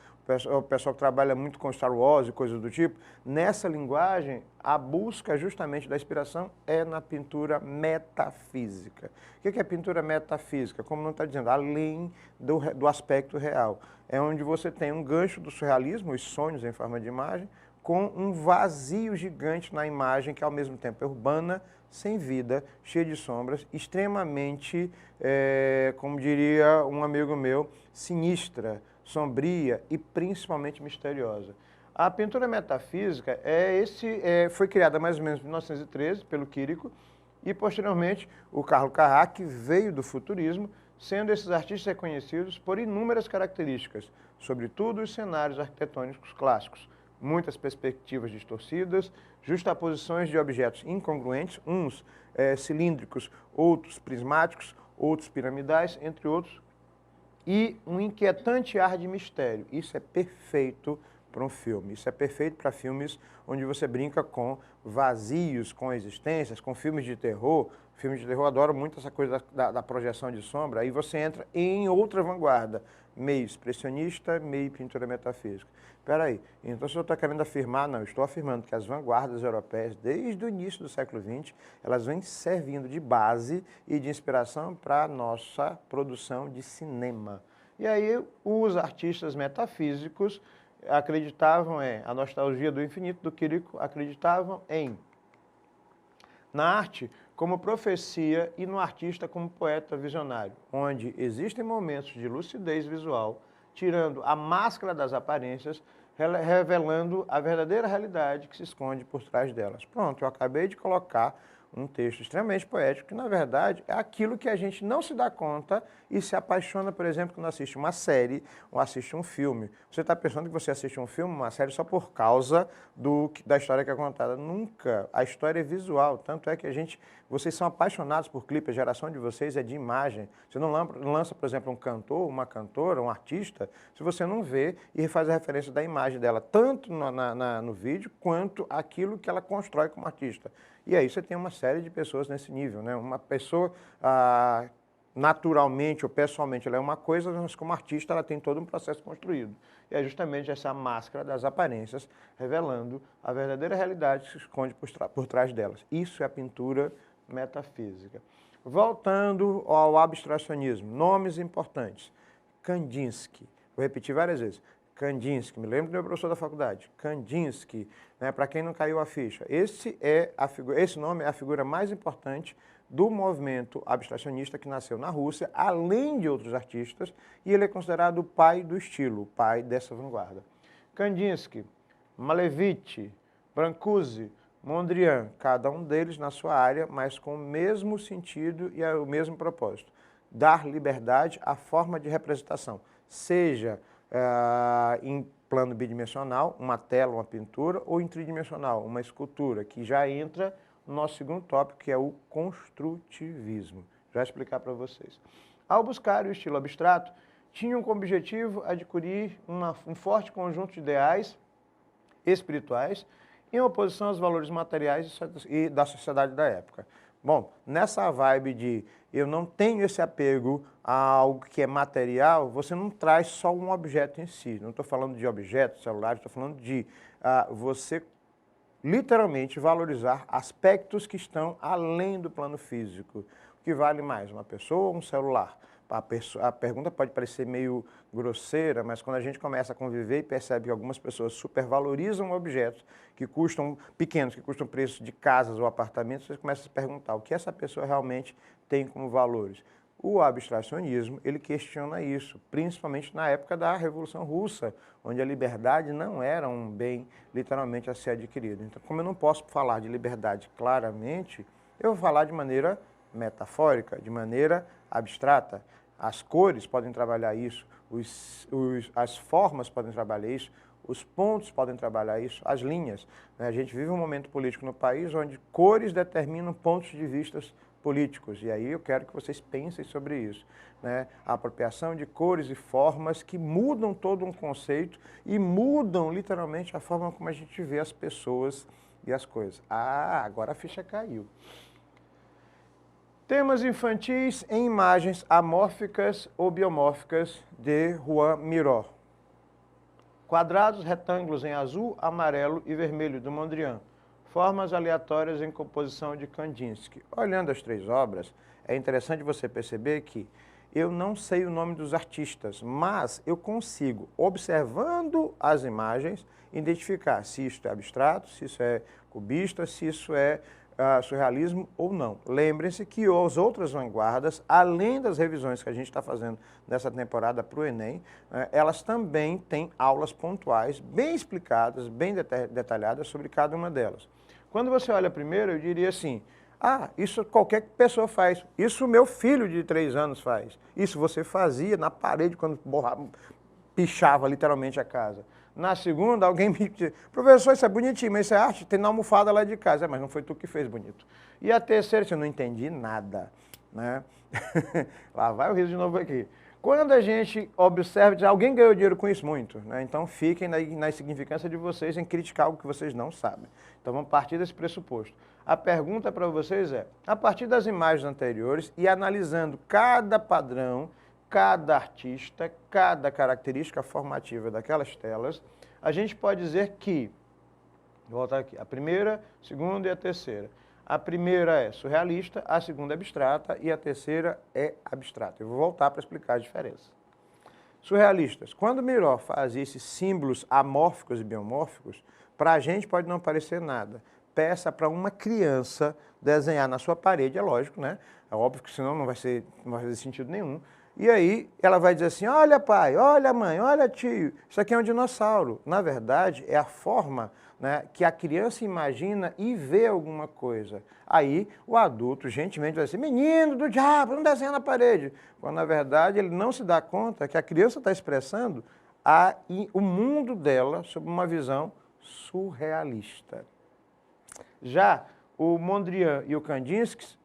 o pessoal que trabalha muito com Star Wars e coisas do tipo, nessa linguagem, a busca justamente da inspiração é na pintura metafísica. O que é pintura metafísica? Como não está dizendo, além do aspecto real. É onde você tem um gancho do surrealismo, os sonhos em forma de imagem, com um vazio gigante na imagem, que ao mesmo tempo é urbana, sem vida, cheia de sombras, extremamente, como diria um amigo meu, sinistra, sombria e principalmente misteriosa. A pintura metafísica foi criada mais ou menos em 1913 pelo Quirico e posteriormente o Carlo Carrà, que veio do futurismo, sendo esses artistas reconhecidos por inúmeras características, sobretudo os cenários arquitetônicos clássicos. Muitas perspectivas distorcidas, justaposições de objetos incongruentes, uns cilíndricos, outros prismáticos, outros piramidais, entre outros, e um inquietante ar de mistério. Isso é perfeito para um filme. Isso é perfeito para filmes onde você brinca com vazios, com existências, com filmes de terror. Filmes de terror adoram muito essa coisa da projeção de sombra. Aí você entra em outra vanguarda, meio expressionista, meio pintura metafísica. Espera aí, então se eu estou querendo afirmar, não, eu estou afirmando que as vanguardas europeias, desde o início do século XX, elas vêm servindo de base e de inspiração para a nossa produção de cinema. E aí os artistas metafísicos acreditavam a nostalgia do infinito do Quirico, acreditavam na arte como profecia e no artista como poeta visionário, onde existem momentos de lucidez visual, tirando a máscara das aparências, revelando a verdadeira realidade que se esconde por trás delas. Pronto, eu acabei de colocar um texto extremamente poético, que na verdade é aquilo que a gente não se dá conta e se apaixona, por exemplo, quando assiste uma série ou assiste um filme. Você está pensando que você assiste um filme, uma série, só por causa da história que é contada. Nunca. A história é visual, tanto é que vocês são apaixonados por clipe, a geração de vocês é de imagem. Você não lança, por exemplo, um cantor, uma cantora, um artista, se você não vê e faz a referência da imagem dela, tanto no vídeo, quanto aquilo que ela constrói como artista. E aí você tem uma série de pessoas nesse nível, né? Uma pessoa, naturalmente ou pessoalmente, ela é uma coisa, mas como artista ela tem todo um processo construído. E é justamente essa máscara das aparências, revelando a verdadeira realidade que se esconde por trás delas. Isso é a pintura metafísica. Voltando ao abstracionismo, nomes importantes. Kandinsky, vou repetir várias vezes. Kandinsky, me lembro do meu professor da faculdade, Kandinsky, né, para quem não caiu a ficha. Esse nome é a figura mais importante do movimento abstracionista que nasceu na Rússia, além de outros artistas, e ele é considerado o pai do estilo, o pai dessa vanguarda. Kandinsky, Malevich, Brancusi, Mondrian, cada um deles na sua área, mas com o mesmo sentido e o mesmo propósito, dar liberdade à forma de representação, seja em plano bidimensional, uma tela, uma pintura, ou em tridimensional, uma escultura, que já entra no nosso segundo tópico, que é o construtivismo. Já vou explicar para vocês. Ao buscar o estilo abstrato, tinham como objetivo adquirir um forte conjunto de ideais espirituais em oposição aos valores materiais e da sociedade da época. Bom, nessa vibe de eu não tenho esse apego a algo que é material, você não traz só um objeto em si. Não estou falando de objetos celulares, estou falando de você literalmente valorizar aspectos que estão além do plano físico. O que vale mais, uma pessoa ou um celular? A pergunta pode parecer meio grosseira, mas quando a gente começa a conviver e percebe que algumas pessoas supervalorizam objetos que custam pequenos, que custam preço de casas ou apartamentos, você começa a se perguntar o que essa pessoa realmente tem como valores. O abstracionismo, ele questiona isso, principalmente na época da Revolução Russa, onde a liberdade não era um bem literalmente a ser adquirido. Então, como eu não posso falar de liberdade claramente, eu vou falar de maneira metafórica, de maneira abstrata. As cores podem trabalhar isso, as formas podem trabalhar isso, os pontos podem trabalhar isso, as linhas. A gente vive um momento político no país onde cores determinam pontos de vista políticos, e aí eu quero que vocês pensem sobre isso. A apropriação de cores e formas que mudam todo um conceito e mudam literalmente a forma como a gente vê as pessoas e as coisas. Agora a ficha caiu. Temas infantis em imagens amórficas ou biomórficas, de Juan Miró. Quadrados, retângulos em azul, amarelo e vermelho, do Mondrian. Formas aleatórias em composição de Kandinsky. Olhando as três obras, é interessante você perceber que eu não sei o nome dos artistas, mas eu consigo, observando as imagens, identificar se isso é abstrato, se isso é cubista, se isso é surrealismo ou não. Lembrem-se que as outras vanguardas, além das revisões que a gente está fazendo nessa temporada para o Enem, elas também têm aulas pontuais, bem explicadas, bem detalhadas sobre cada uma delas. Quando você olha primeiro, eu diria assim, isso qualquer pessoa faz, isso meu filho de 3 anos faz, isso você fazia na parede quando pichava literalmente a casa. Na segunda, alguém me disse, professor, isso é bonitinho, mas isso é arte, tem na almofada lá de casa. Mas não foi tu que fez bonito. E a terceira, eu não entendi nada. Né? Lá vai o riso de novo aqui. Quando a gente observa, diz, alguém ganhou dinheiro com isso? Muito. Né? Então fiquem na insignificância de vocês em criticar algo que vocês não sabem. Então vamos partir desse pressuposto. A pergunta para vocês é, a partir das imagens anteriores e analisando cada padrão, cada artista, cada característica formativa daquelas telas, a gente pode dizer que, vou voltar aqui, a primeira, a segunda e a terceira. A primeira é surrealista, a segunda é abstrata e a terceira é abstrata. Eu vou voltar para explicar a diferença. Surrealistas. Quando Miró fazia esses símbolos amórficos e biomórficos, para a gente pode não parecer nada. Peça para uma criança desenhar na sua parede, é lógico, né? É óbvio que senão não vai fazer sentido nenhum. E aí ela vai dizer assim, olha pai, olha mãe, olha tio, isso aqui é um dinossauro. Na verdade, é a forma, né, que a criança imagina e vê alguma coisa. Aí o adulto gentilmente vai dizer, menino do diabo, não desenha na parede. Quando na verdade ele não se dá conta que a criança está expressando o mundo dela sob uma visão surrealista. Já o Mondrian e o Kandinsky,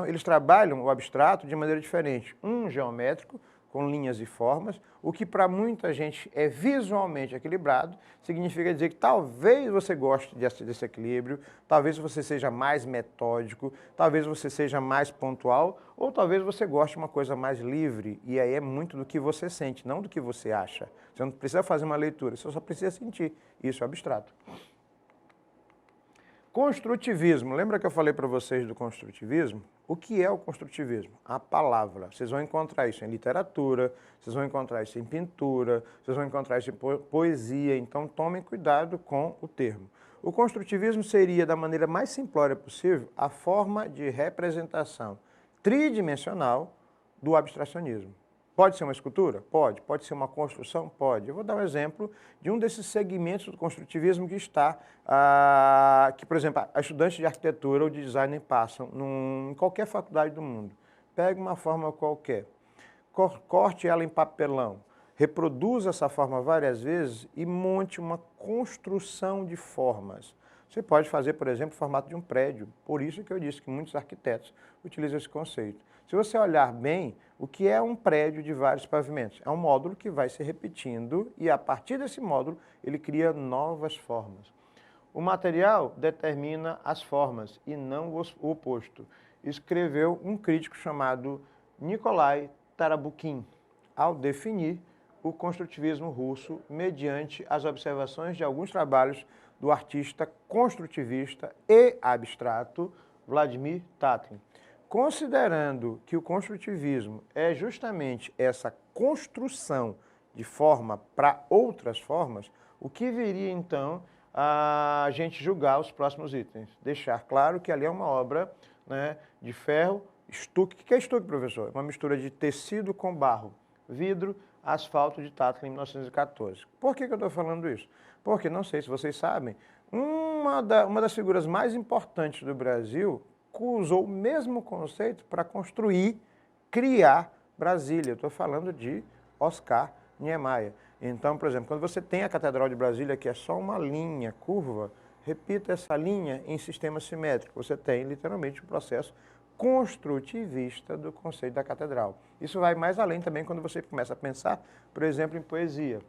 eles trabalham o abstrato de maneira diferente. Um geométrico, com linhas e formas, o que para muita gente é visualmente equilibrado, significa dizer que talvez você goste desse equilíbrio, talvez você seja mais metódico, talvez você seja mais pontual, ou talvez você goste de uma coisa mais livre, e aí é muito do que você sente, não do que você acha. Você não precisa fazer uma leitura, você só precisa sentir. Isso é abstrato. Construtivismo. Lembra que eu falei para vocês do construtivismo? O que é o construtivismo? A palavra. Vocês vão encontrar isso em literatura, vocês vão encontrar isso em pintura, vocês vão encontrar isso em poesia, então tomem cuidado com o termo. O construtivismo seria, da maneira mais simplória possível, a forma de representação tridimensional do abstracionismo. Pode ser uma escultura? Pode. Pode ser uma construção? Pode. Eu vou dar um exemplo de um desses segmentos do construtivismo que que, por exemplo, estudantes de arquitetura ou de design passam em qualquer faculdade do mundo. Pegue uma forma qualquer, corte ela em papelão, reproduza essa forma várias vezes e monte uma construção de formas. Você pode fazer, por exemplo, o formato de um prédio. Por isso que eu disse que muitos arquitetos utilizam esse conceito. Se você olhar bem, o que é um prédio de vários pavimentos? É um módulo que vai se repetindo e, a partir desse módulo, ele cria novas formas. O material determina as formas e não o oposto. Escreveu um crítico chamado Nikolai Tarabukin, ao definir o construtivismo russo mediante as observações de alguns trabalhos do artista construtivista e abstrato Vladimir Tatlin. Considerando que o construtivismo é justamente essa construção de forma para outras formas, o que viria então a gente julgar os próximos itens? Deixar claro que ali é uma obra, né, de ferro, estuque. O que é estuque, professor? É uma mistura de tecido com barro, vidro, asfalto de Tatlin em 1914. Por que eu estou falando isso? Porque, não sei se vocês sabem, uma das figuras mais importantes do Brasil usou o mesmo conceito para criar Brasília. Estou falando de Oscar Niemeyer. Então, por exemplo, quando você tem a Catedral de Brasília, que é só uma linha curva, repita essa linha em sistema simétrico. Você tem, literalmente, o processo construtivista do conceito da catedral. Isso vai mais além também quando você começa a pensar, por exemplo, em poesia.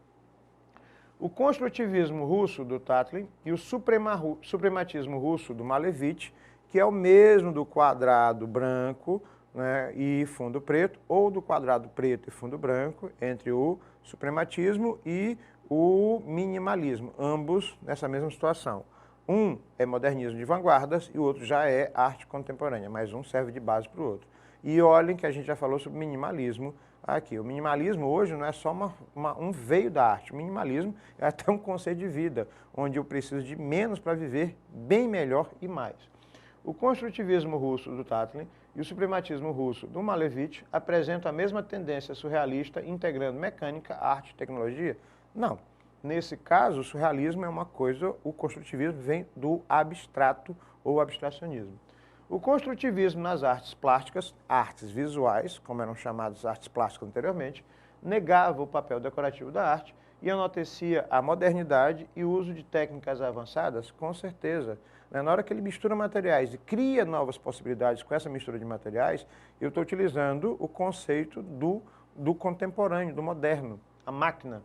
O construtivismo russo do Tatlin e o suprematismo russo do Malevich, que é o mesmo do quadrado branco, né, e fundo preto, ou do quadrado preto e fundo branco, entre o suprematismo e o minimalismo, ambos nessa mesma situação. Um é modernismo de vanguardas e o outro já é arte contemporânea, mas um serve de base para o outro. E olhem que a gente já falou sobre minimalismo aqui. O minimalismo hoje não é só um veio da arte, o minimalismo é até um conceito de vida, onde eu preciso de menos para viver bem melhor e mais. O construtivismo russo do Tatlin e o suprematismo russo do Malevich apresentam a mesma tendência surrealista integrando mecânica, arte e tecnologia? Não. Nesse caso, o surrealismo é uma coisa, o construtivismo vem do abstrato ou abstracionismo. O construtivismo nas artes plásticas, artes visuais, como eram chamadas artes plásticas anteriormente, negava o papel decorativo da arte e enaltecia a modernidade e o uso de técnicas avançadas, com certeza. Na hora que ele mistura materiais e cria novas possibilidades com essa mistura de materiais, eu estou utilizando o conceito do contemporâneo, do moderno, a máquina.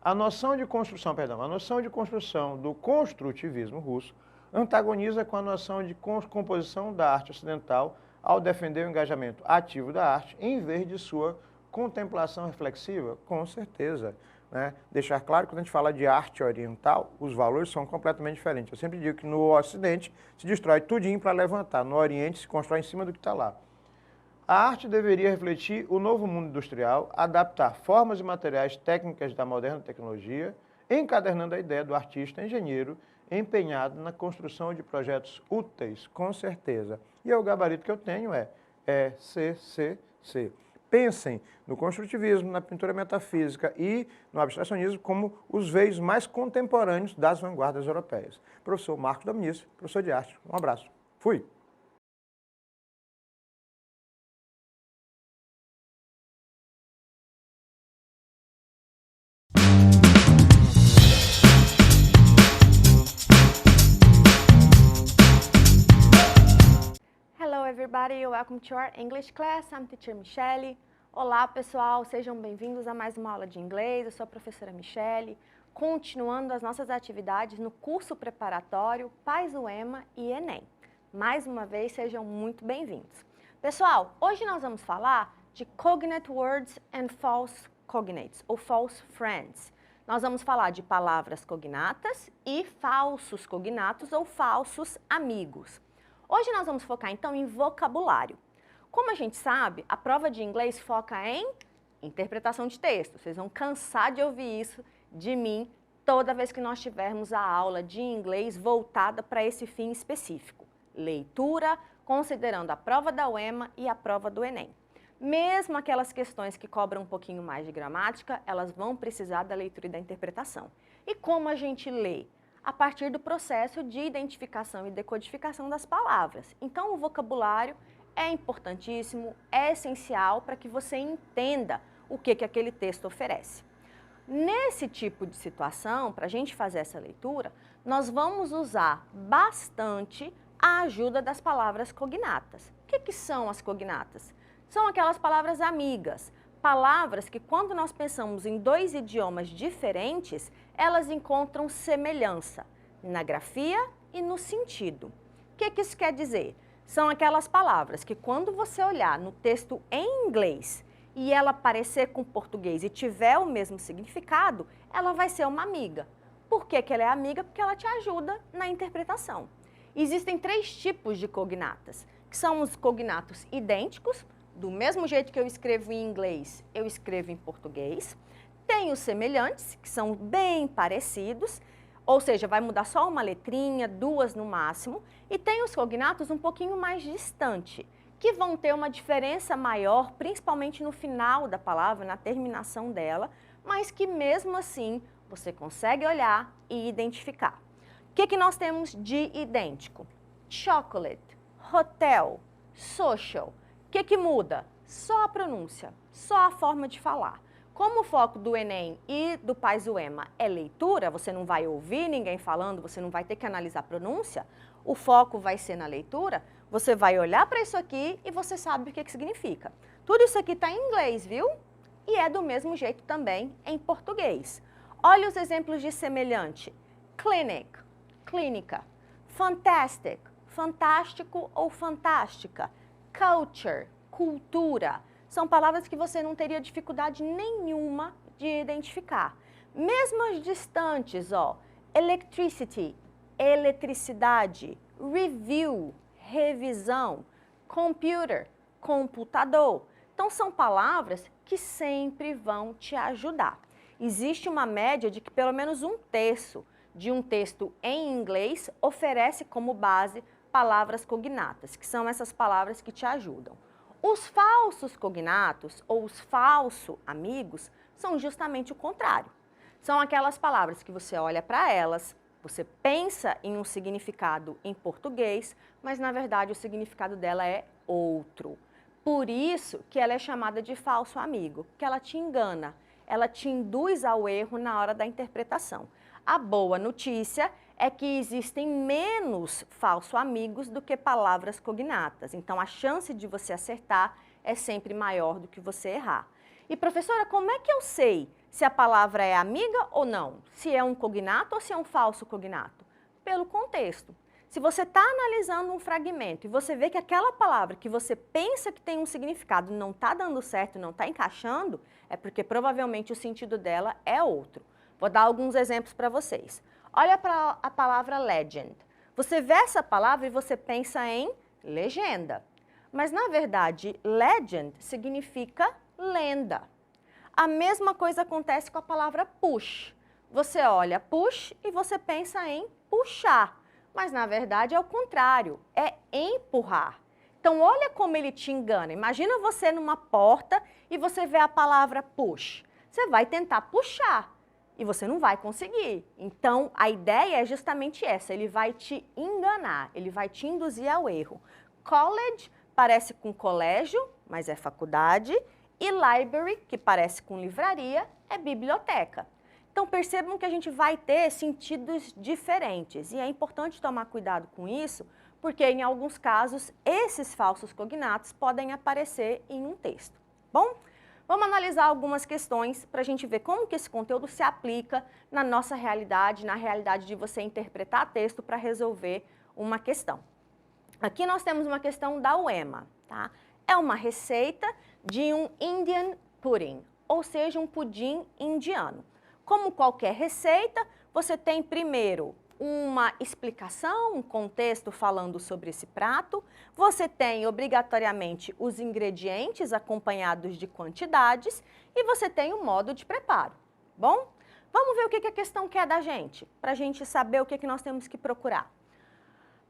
A noção de construção do construtivismo russo antagoniza com a noção de composição da arte ocidental ao defender o engajamento ativo da arte em vez de sua contemplação reflexiva, com certeza. Né? Deixar claro que quando a gente fala de arte oriental, os valores são completamente diferentes. Eu sempre digo que no Ocidente se destrói tudinho para levantar, no Oriente se constrói em cima do que está lá. A arte deveria refletir o novo mundo industrial, adaptar formas e materiais técnicas da moderna tecnologia, encadernando a ideia do artista engenheiro empenhado na construção de projetos úteis, com certeza. E o gabarito que eu tenho é CCC. Pensem no construtivismo, na pintura metafísica e no abstracionismo como os veios mais contemporâneos das vanguardas europeias. Professor Marcos Dominici, professor de arte. Um abraço. Fui! Hello everybody, welcome to our English class. I'm teacher Michele. Olá pessoal, sejam bem-vindos a mais uma aula de inglês. Eu sou a professora Michele, continuando as nossas atividades no curso preparatório Paz UEMA e Enem. Mais uma vez, sejam muito bem-vindos. Pessoal, hoje nós vamos falar de cognate words and false cognates, ou false friends. Nós vamos falar de palavras cognatas e falsos cognatos ou falsos amigos. Hoje nós vamos focar então em vocabulário. Como a gente sabe, a prova de inglês foca em interpretação de texto. Vocês vão cansar de ouvir isso de mim toda vez que nós tivermos a aula de inglês voltada para esse fim específico. Leitura, considerando a prova da UEMA e a prova do Enem. Mesmo aquelas questões que cobram um pouquinho mais de gramática, elas vão precisar da leitura e da interpretação. E como a gente lê? A partir do processo de identificação e decodificação das palavras. Então, o vocabulário é importantíssimo, é essencial para que você entenda o que aquele texto oferece. Nesse tipo de situação, para a gente fazer essa leitura, nós vamos usar bastante a ajuda das palavras cognatas. O que são as cognatas? São aquelas palavras amigas, palavras que quando nós pensamos em dois idiomas diferentes, elas encontram semelhança na grafia e no sentido. O que isso quer dizer? São aquelas palavras que quando você olhar no texto em inglês e ela parecer com português e tiver o mesmo significado, ela vai ser uma amiga. Por que ela é amiga? Porque ela te ajuda na interpretação. Existem 3 tipos de cognatas, que são os cognatos idênticos, do mesmo jeito que eu escrevo em inglês, eu escrevo em português. Tem os semelhantes, que são bem parecidos, ou seja, vai mudar só uma letrinha, 2 no máximo. E tem os cognatos um pouquinho mais distante, que vão ter uma diferença maior, principalmente no final da palavra, na terminação dela, mas que mesmo assim você consegue olhar e identificar. O que nós temos de idêntico? Chocolate, hotel, social. O que muda? Só a pronúncia, só a forma de falar. Como o foco do Enem e do Paz UEMA é leitura, você não vai ouvir ninguém falando, você não vai ter que analisar a pronúncia, o foco vai ser na leitura, você vai olhar para isso aqui e você sabe o que significa. Tudo isso aqui está em inglês, viu? E é do mesmo jeito também em português. Olha os exemplos de semelhante. Clinic, clínica. Fantastic, fantástico ou fantástica. Culture, cultura, são palavras que você não teria dificuldade nenhuma de identificar. Mesmo as distantes, ó, electricity, eletricidade, review, revisão, computer, computador. Então, são palavras que sempre vão te ajudar. Existe uma média de que pelo menos 1/3 de um texto em inglês oferece como base palavras cognatas, que são essas palavras que te ajudam. Os falsos cognatos ou os falsos amigos são justamente o contrário. São aquelas palavras que você olha para elas, você pensa em um significado em português, mas na verdade o significado dela é outro. Por isso que ela é chamada de falso amigo, porque ela te engana, ela te induz ao erro na hora da interpretação. A boa notícia é que existem menos falsos amigos do que palavras cognatas. Então, a chance de você acertar é sempre maior do que você errar. E, professora, como é que eu sei se a palavra é amiga ou não? Se é um cognato ou se é um falso cognato? Pelo contexto. Se você está analisando um fragmento e você vê que aquela palavra que você pensa que tem um significado não está dando certo, não está encaixando, é porque provavelmente o sentido dela é outro. Vou dar alguns exemplos para vocês. Olha para a palavra legend. Você vê essa palavra e você pensa em legenda. Mas, na verdade, legend significa lenda. A mesma coisa acontece com a palavra push. Você olha push e você pensa em puxar. Mas, na verdade, é o contrário, é empurrar. Então, olha como ele te engana. Imagina você numa porta e você vê a palavra push. Você vai tentar puxar e você não vai conseguir. Então, a ideia é justamente essa, ele vai te enganar, ele vai te induzir ao erro. College parece com colégio, mas é faculdade, e library, que parece com livraria, é biblioteca. Então, percebam que a gente vai ter sentidos diferentes e é importante tomar cuidado com isso, porque em alguns casos esses falsos cognatos podem aparecer em um texto. Bom? Vamos analisar algumas questões para a gente ver como que esse conteúdo se aplica na nossa realidade, na realidade de você interpretar texto para resolver uma questão. Aqui nós temos uma questão da UEMA, tá? É uma receita de um Indian pudding, ou seja, um pudim indiano. Como qualquer receita, você tem primeiro uma explicação, um contexto falando sobre esse prato, você tem obrigatoriamente os ingredientes acompanhados de quantidades e você tem o modo de preparo. Bom, vamos ver o que a questão quer da gente, para a gente saber o que nós temos que procurar.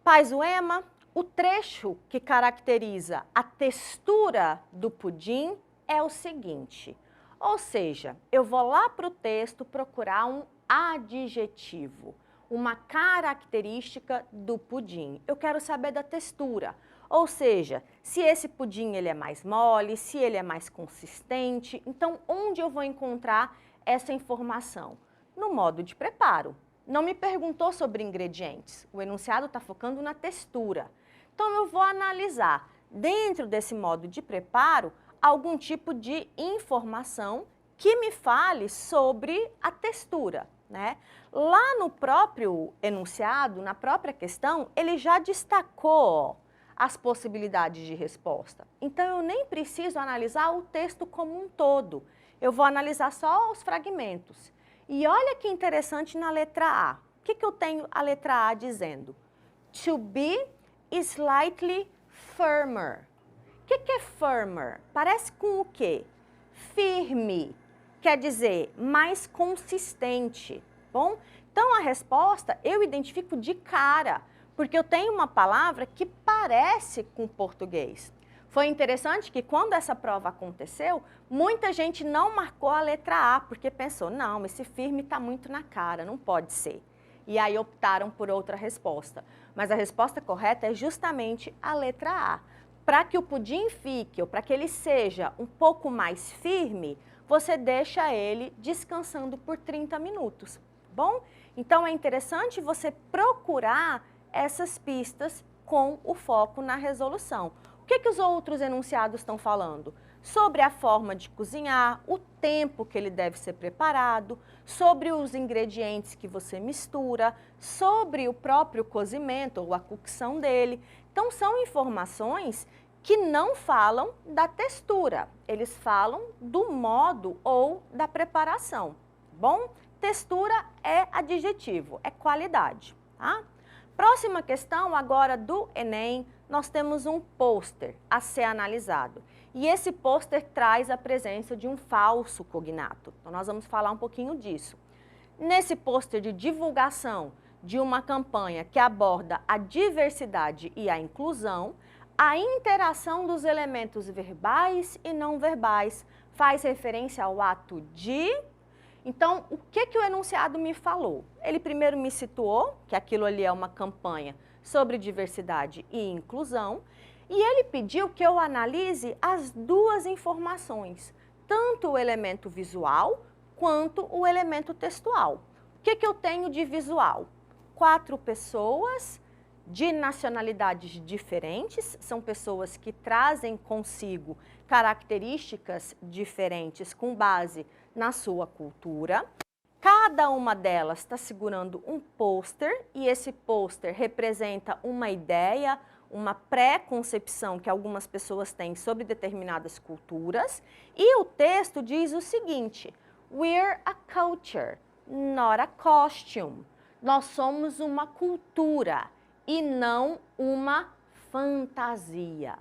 Paz UEMA, o trecho que caracteriza a textura do pudim é o seguinte, ou seja, eu vou lá para o texto procurar um adjetivo, uma característica do pudim. Eu quero saber da textura, ou seja, se esse pudim ele é mais mole, se ele é mais consistente. Então, onde eu vou encontrar essa informação? No modo de preparo. Não me perguntou sobre ingredientes, o enunciado está focando na textura. Então, eu vou analisar, dentro desse modo de preparo, algum tipo de informação que me fale sobre a textura, né? Lá no próprio enunciado, na própria questão, ele já destacou as possibilidades de resposta. Então, eu nem preciso analisar o texto como um todo. Eu vou analisar só os fragmentos. E olha que interessante na letra A. O que eu tenho a letra A dizendo? To be slightly firmer. O que é firmer? Parece com o quê? Firme. Quer dizer, mais consistente. Bom, então a resposta eu identifico de cara, porque eu tenho uma palavra que parece com português. Foi interessante que quando essa prova aconteceu, muita gente não marcou a letra A, porque pensou, não, esse firme está muito na cara, não pode ser. E aí optaram por outra resposta. Mas a resposta correta é justamente a letra A. Para que o pudim fique, ou para que ele seja um pouco mais firme, você deixa ele descansando por 30 minutos. Bom? Então, é interessante você procurar essas pistas com o foco na resolução. O que os outros enunciados estão falando? Sobre a forma de cozinhar, o tempo que ele deve ser preparado, sobre os ingredientes que você mistura, sobre o próprio cozimento ou a cocção dele. Então, são informações que não falam da textura, eles falam do modo ou da preparação. Bom? textura é adjetivo, é qualidade, tá? Próxima questão agora do Enem, nós temos um pôster a ser analisado. E esse pôster traz a presença de um falso cognato. Então, nós vamos falar um pouquinho disso. Nesse pôster de divulgação de uma campanha que aborda a diversidade e a inclusão, a interação dos elementos verbais e não verbais faz referência ao ato de... Então, o que o enunciado me falou? Ele primeiro me situou que aquilo ali é uma campanha sobre diversidade e inclusão, e ele pediu que eu analise as duas informações, tanto o elemento visual quanto o elemento textual. O que eu tenho de visual? 4 pessoas de nacionalidades diferentes, são pessoas que trazem consigo características diferentes com base na sua cultura. Cada uma delas está segurando um pôster e esse pôster representa uma ideia, uma pré-concepção que algumas pessoas têm sobre determinadas culturas. E o texto diz o seguinte: "We're a culture, not a costume." Nós somos uma cultura e não uma fantasia.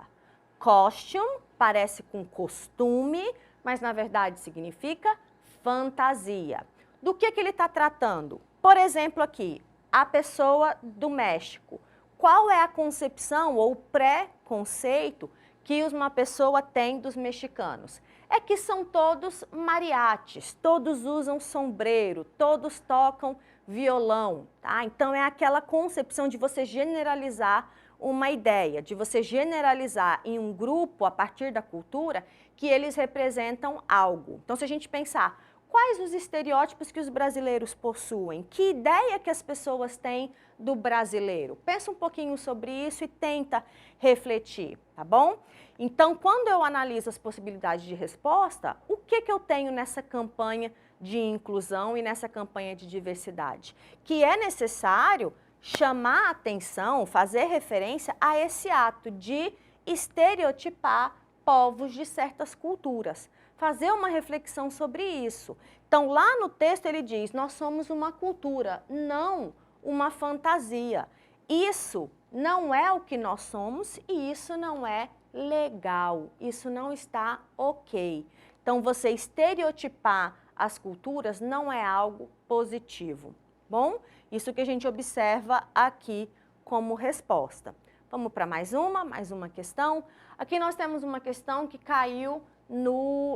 Costume parece com costume, mas na verdade significa fantasia. Do que ele está tratando? Por exemplo aqui, a pessoa do México. Qual é a concepção ou pré-conceito que uma pessoa tem dos mexicanos? É que são todos mariachis, todos usam sombreiro, todos tocam violão, tá? Então é aquela concepção de você generalizar uma ideia, de você generalizar em um grupo, a partir da cultura, que eles representam algo. Então, se a gente pensar, quais os estereótipos que os brasileiros possuem? Que ideia que as pessoas têm do brasileiro? Pensa um pouquinho sobre isso e tenta refletir, tá bom? Então, quando eu analiso as possibilidades de resposta, o que eu tenho nessa campanha de inclusão e nessa campanha de diversidade? Que é necessário chamar a atenção, fazer referência a esse ato de estereotipar povos de certas culturas. Fazer uma reflexão sobre isso. Então, lá no texto ele diz, nós somos uma cultura, não uma fantasia. Isso não é o que nós somos e isso não é legal, isso não está ok. Então, você estereotipar as culturas não é algo positivo. Bom, isso que a gente observa aqui como resposta. Vamos para mais uma questão. Aqui nós temos uma questão que caiu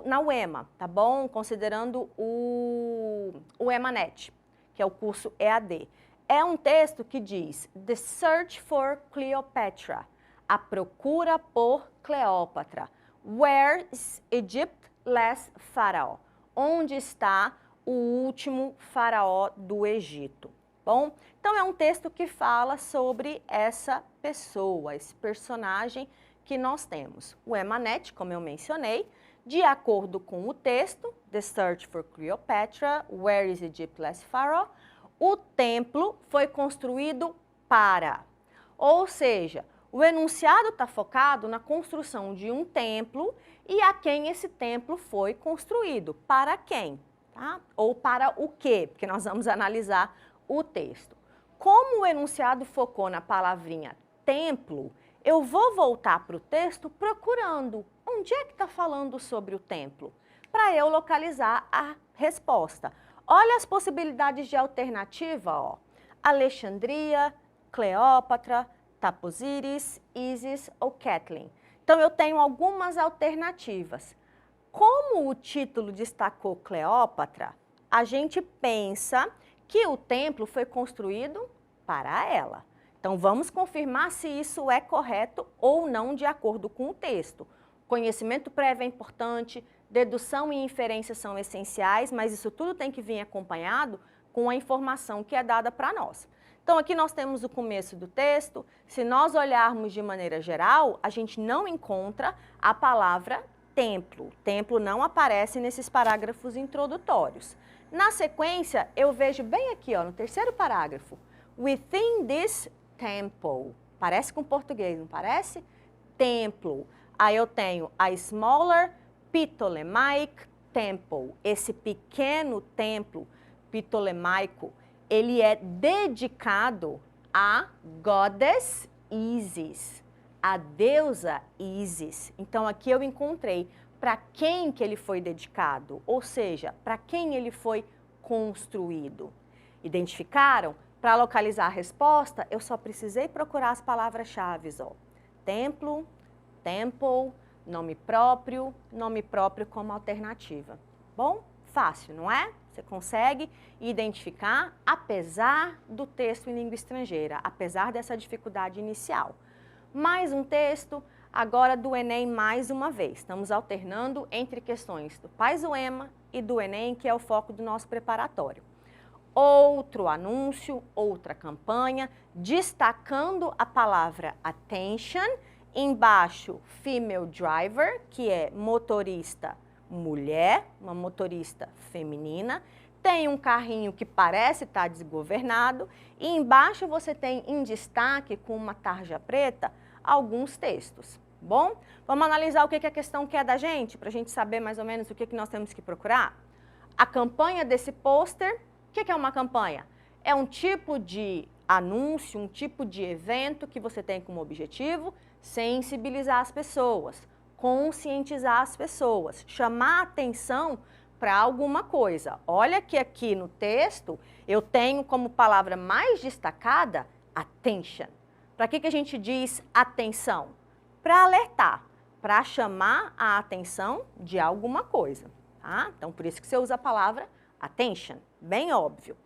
na UEMA, tá bom? Considerando o EMANET, que é o curso EAD. É um texto que diz, The Search for Cleopatra, a procura por Cleópatra. Where is Egypt last pharaoh? Onde está o último faraó do Egito? Bom, então é um texto que fala sobre essa pessoa, esse personagem que nós temos. O EMANET, como eu mencionei, de acordo com o texto, The Search for Cleopatra, Where is Egypt last pharaoh? O templo foi construído para. Ou seja, o enunciado está focado na construção de um templo e a quem esse templo foi construído. Para quem? Tá? Ou para o quê? Porque nós vamos analisar o texto. Como o enunciado focou na palavrinha templo, eu vou voltar para o texto procurando onde é que está falando sobre o templo, para eu localizar a resposta. Olha as possibilidades de alternativa, ó. Alexandria, Cleópatra, Taposiris, Isis ou Kathleen. Então, eu tenho algumas alternativas. Como o título destacou Cleópatra, a gente pensa que o templo foi construído para ela. Então, vamos confirmar se isso é correto ou não de acordo com o texto. Conhecimento prévio é importante, dedução e inferência são essenciais, mas isso tudo tem que vir acompanhado com a informação que é dada para nós. Então, aqui nós temos o começo do texto. Se nós olharmos de maneira geral, a gente não encontra a palavra templo. Templo não aparece nesses parágrafos introdutórios. Na sequência, eu vejo bem aqui, ó, no terceiro parágrafo, within this temple. Parece com português, não parece? Templo. Aí eu tenho a smaller Ptolemaic temple, esse pequeno templo ptolemaico, ele é dedicado a Goddess Isis, a deusa Isis. Então aqui eu encontrei para quem que ele foi dedicado, ou seja, para quem ele foi construído. Identificaram? Para localizar a resposta, eu só precisei procurar as palavras-chave, ó. Templo, temple, nome próprio como alternativa. Bom, fácil, não é? Você consegue identificar, apesar do texto em língua estrangeira, apesar dessa dificuldade inicial. Mais um texto, agora do Enem mais uma vez. Estamos alternando entre questões do Paizoema e do Enem, que é o foco do nosso preparatório. Outro anúncio, outra campanha, destacando a palavra attention, embaixo female driver, que é motorista mulher, uma motorista feminina, tem um carrinho que parece estar desgovernado e embaixo você tem em destaque com uma tarja preta alguns textos. Bom, vamos analisar o que a questão quer da gente, para a gente saber mais ou menos o que nós temos que procurar? A campanha desse pôster. O que é uma campanha? É um tipo de anúncio, um tipo de evento que você tem como objetivo sensibilizar as pessoas, conscientizar as pessoas, chamar a atenção para alguma coisa. Olha que aqui no texto eu tenho como palavra mais destacada attention. Para que a gente diz atenção? Para alertar, para chamar a atenção de alguma coisa. Tá? Então, por isso que você usa a palavra attention, bem óbvio.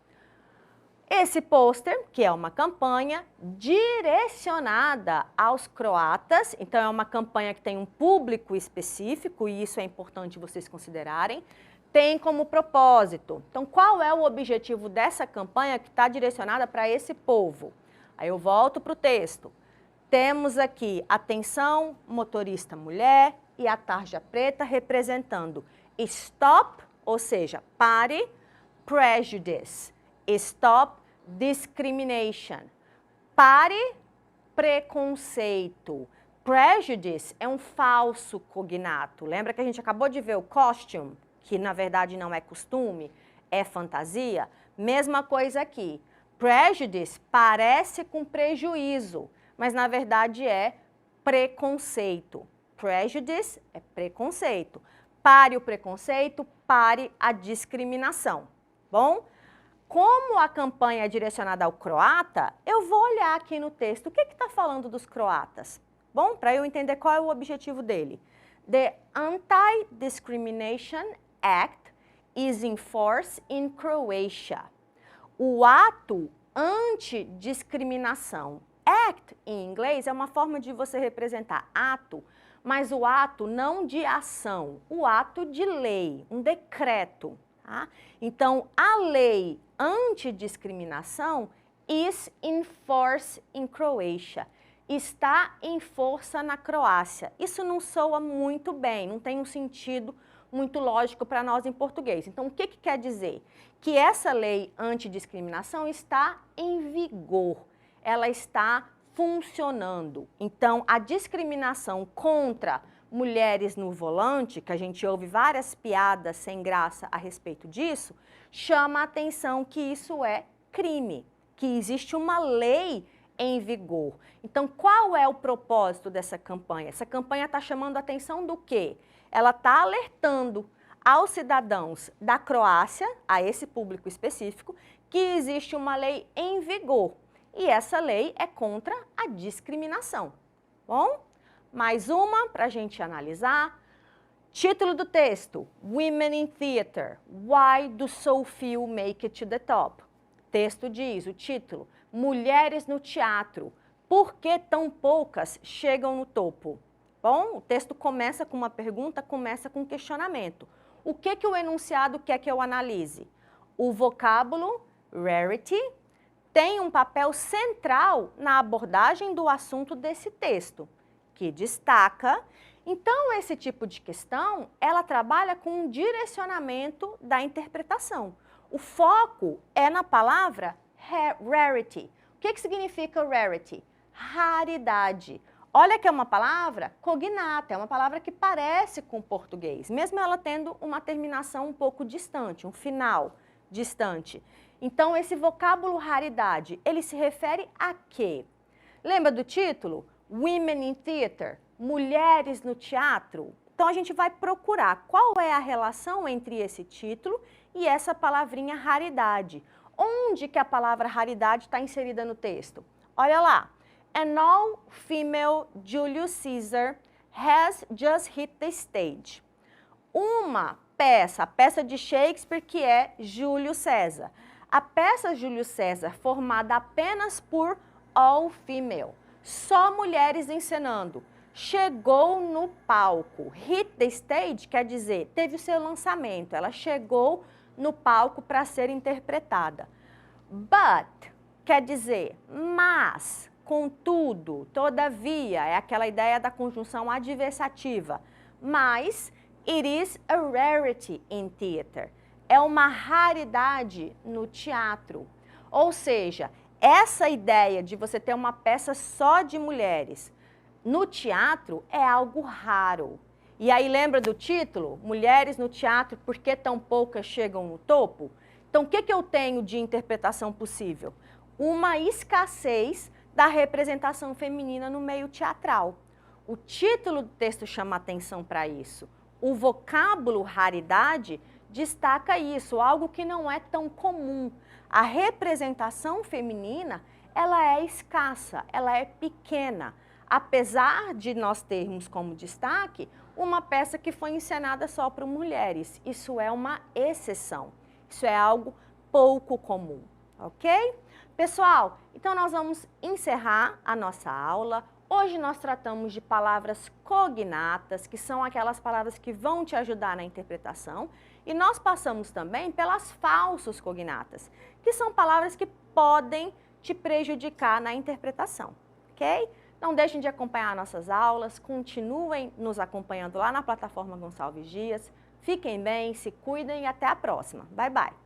Esse pôster, que é uma campanha direcionada aos croatas, então é uma campanha que tem um público específico, e isso é importante vocês considerarem, tem como propósito. Então, qual é o objetivo dessa campanha que está direcionada para esse povo? Aí eu volto para o texto. Temos aqui atenção, motorista mulher e a tarja preta representando stop, ou seja, pare, prejudice, stop discrimination, pare preconceito. Prejudice é um falso cognato. Lembra que a gente acabou de ver o costume, que na verdade não é costume, é fantasia? Mesma coisa aqui. Prejudice parece com prejuízo, mas na verdade é preconceito. Prejudice é preconceito. Pare o preconceito, pare a discriminação. Bom, como a campanha é direcionada ao croata, eu vou olhar aqui no texto o que está falando dos croatas. Bom, para eu entender qual é o objetivo dele. The Anti-Discrimination Act is in force in Croatia. O ato anti-discriminação. Act, em inglês, é uma forma de você representar ato, mas o ato não de ação, o ato de lei, um decreto. Tá? Então, a lei antidiscriminação is in force in Croatia. Está em força na Croácia. Isso não soa muito bem, não tem um sentido muito lógico para nós em português. Então, o que quer dizer? Que essa lei antidiscriminação está em vigor, ela está funcionando. Então, a discriminação contra mulheres no volante, que a gente ouve várias piadas sem graça a respeito disso, chama a atenção que isso é crime, que existe uma lei em vigor. Então, qual é o propósito dessa campanha? Essa campanha está chamando a atenção do quê? Ela está alertando aos cidadãos da Croácia, a esse público específico, que existe uma lei em vigor. E essa lei é contra a discriminação. Bom, mais uma para a gente analisar. Título do texto, Women in Theatre, Why do so few make it to the top? Texto diz, o título, Mulheres no Teatro, por que tão poucas chegam no topo? Bom, o texto começa com uma pergunta, começa com um questionamento. O que o enunciado quer que eu analise? O vocábulo, rarity, tem um papel central na abordagem do assunto desse texto, que destaca. Então, esse tipo de questão, ela trabalha com um direcionamento da interpretação. O foco é na palavra rarity. O que significa rarity? Raridade. Olha que é uma palavra cognata, é uma palavra que parece com o português, mesmo ela tendo uma terminação um pouco distante, um final distante. Então, esse vocábulo raridade, ele se refere a quê? Lembra do título? Women in Theatre, mulheres no teatro. Então, a gente vai procurar qual é a relação entre esse título e essa palavrinha raridade. Onde que a palavra raridade está inserida no texto? Olha lá. An all-female Julius Caesar has just hit the stage. Uma peça, a peça de Shakespeare que é Júlio César. A peça Júlio César, formada apenas por all-female, só mulheres encenando, chegou no palco. Hit the stage quer dizer, teve o seu lançamento, ela chegou no palco para ser interpretada. But quer dizer, mas, contudo, todavia, é aquela ideia da conjunção adversativa. Mas, it is a rarity in theater. É uma raridade no teatro. Ou seja, essa ideia de você ter uma peça só de mulheres no teatro é algo raro. E aí lembra do título? Mulheres no teatro, por que tão poucas chegam no topo? Então, o que eu tenho de interpretação possível? Uma escassez da representação feminina no meio teatral. O título do texto chama atenção para isso. O vocábulo raridade destaca isso, algo que não é tão comum. A representação feminina, ela é escassa, ela é pequena. Apesar de nós termos como destaque uma peça que foi encenada só para mulheres. Isso é uma exceção. Isso é algo pouco comum, ok? Pessoal, então nós vamos encerrar a nossa aula. Hoje nós tratamos de palavras cognatas, que são aquelas palavras que vão te ajudar na interpretação. E nós passamos também pelas falsos cognatas, que são palavras que podem te prejudicar na interpretação, ok? Não deixem de acompanhar nossas aulas, continuem nos acompanhando lá na plataforma Gonçalves Dias. Fiquem bem, se cuidem e até a próxima. Bye, bye!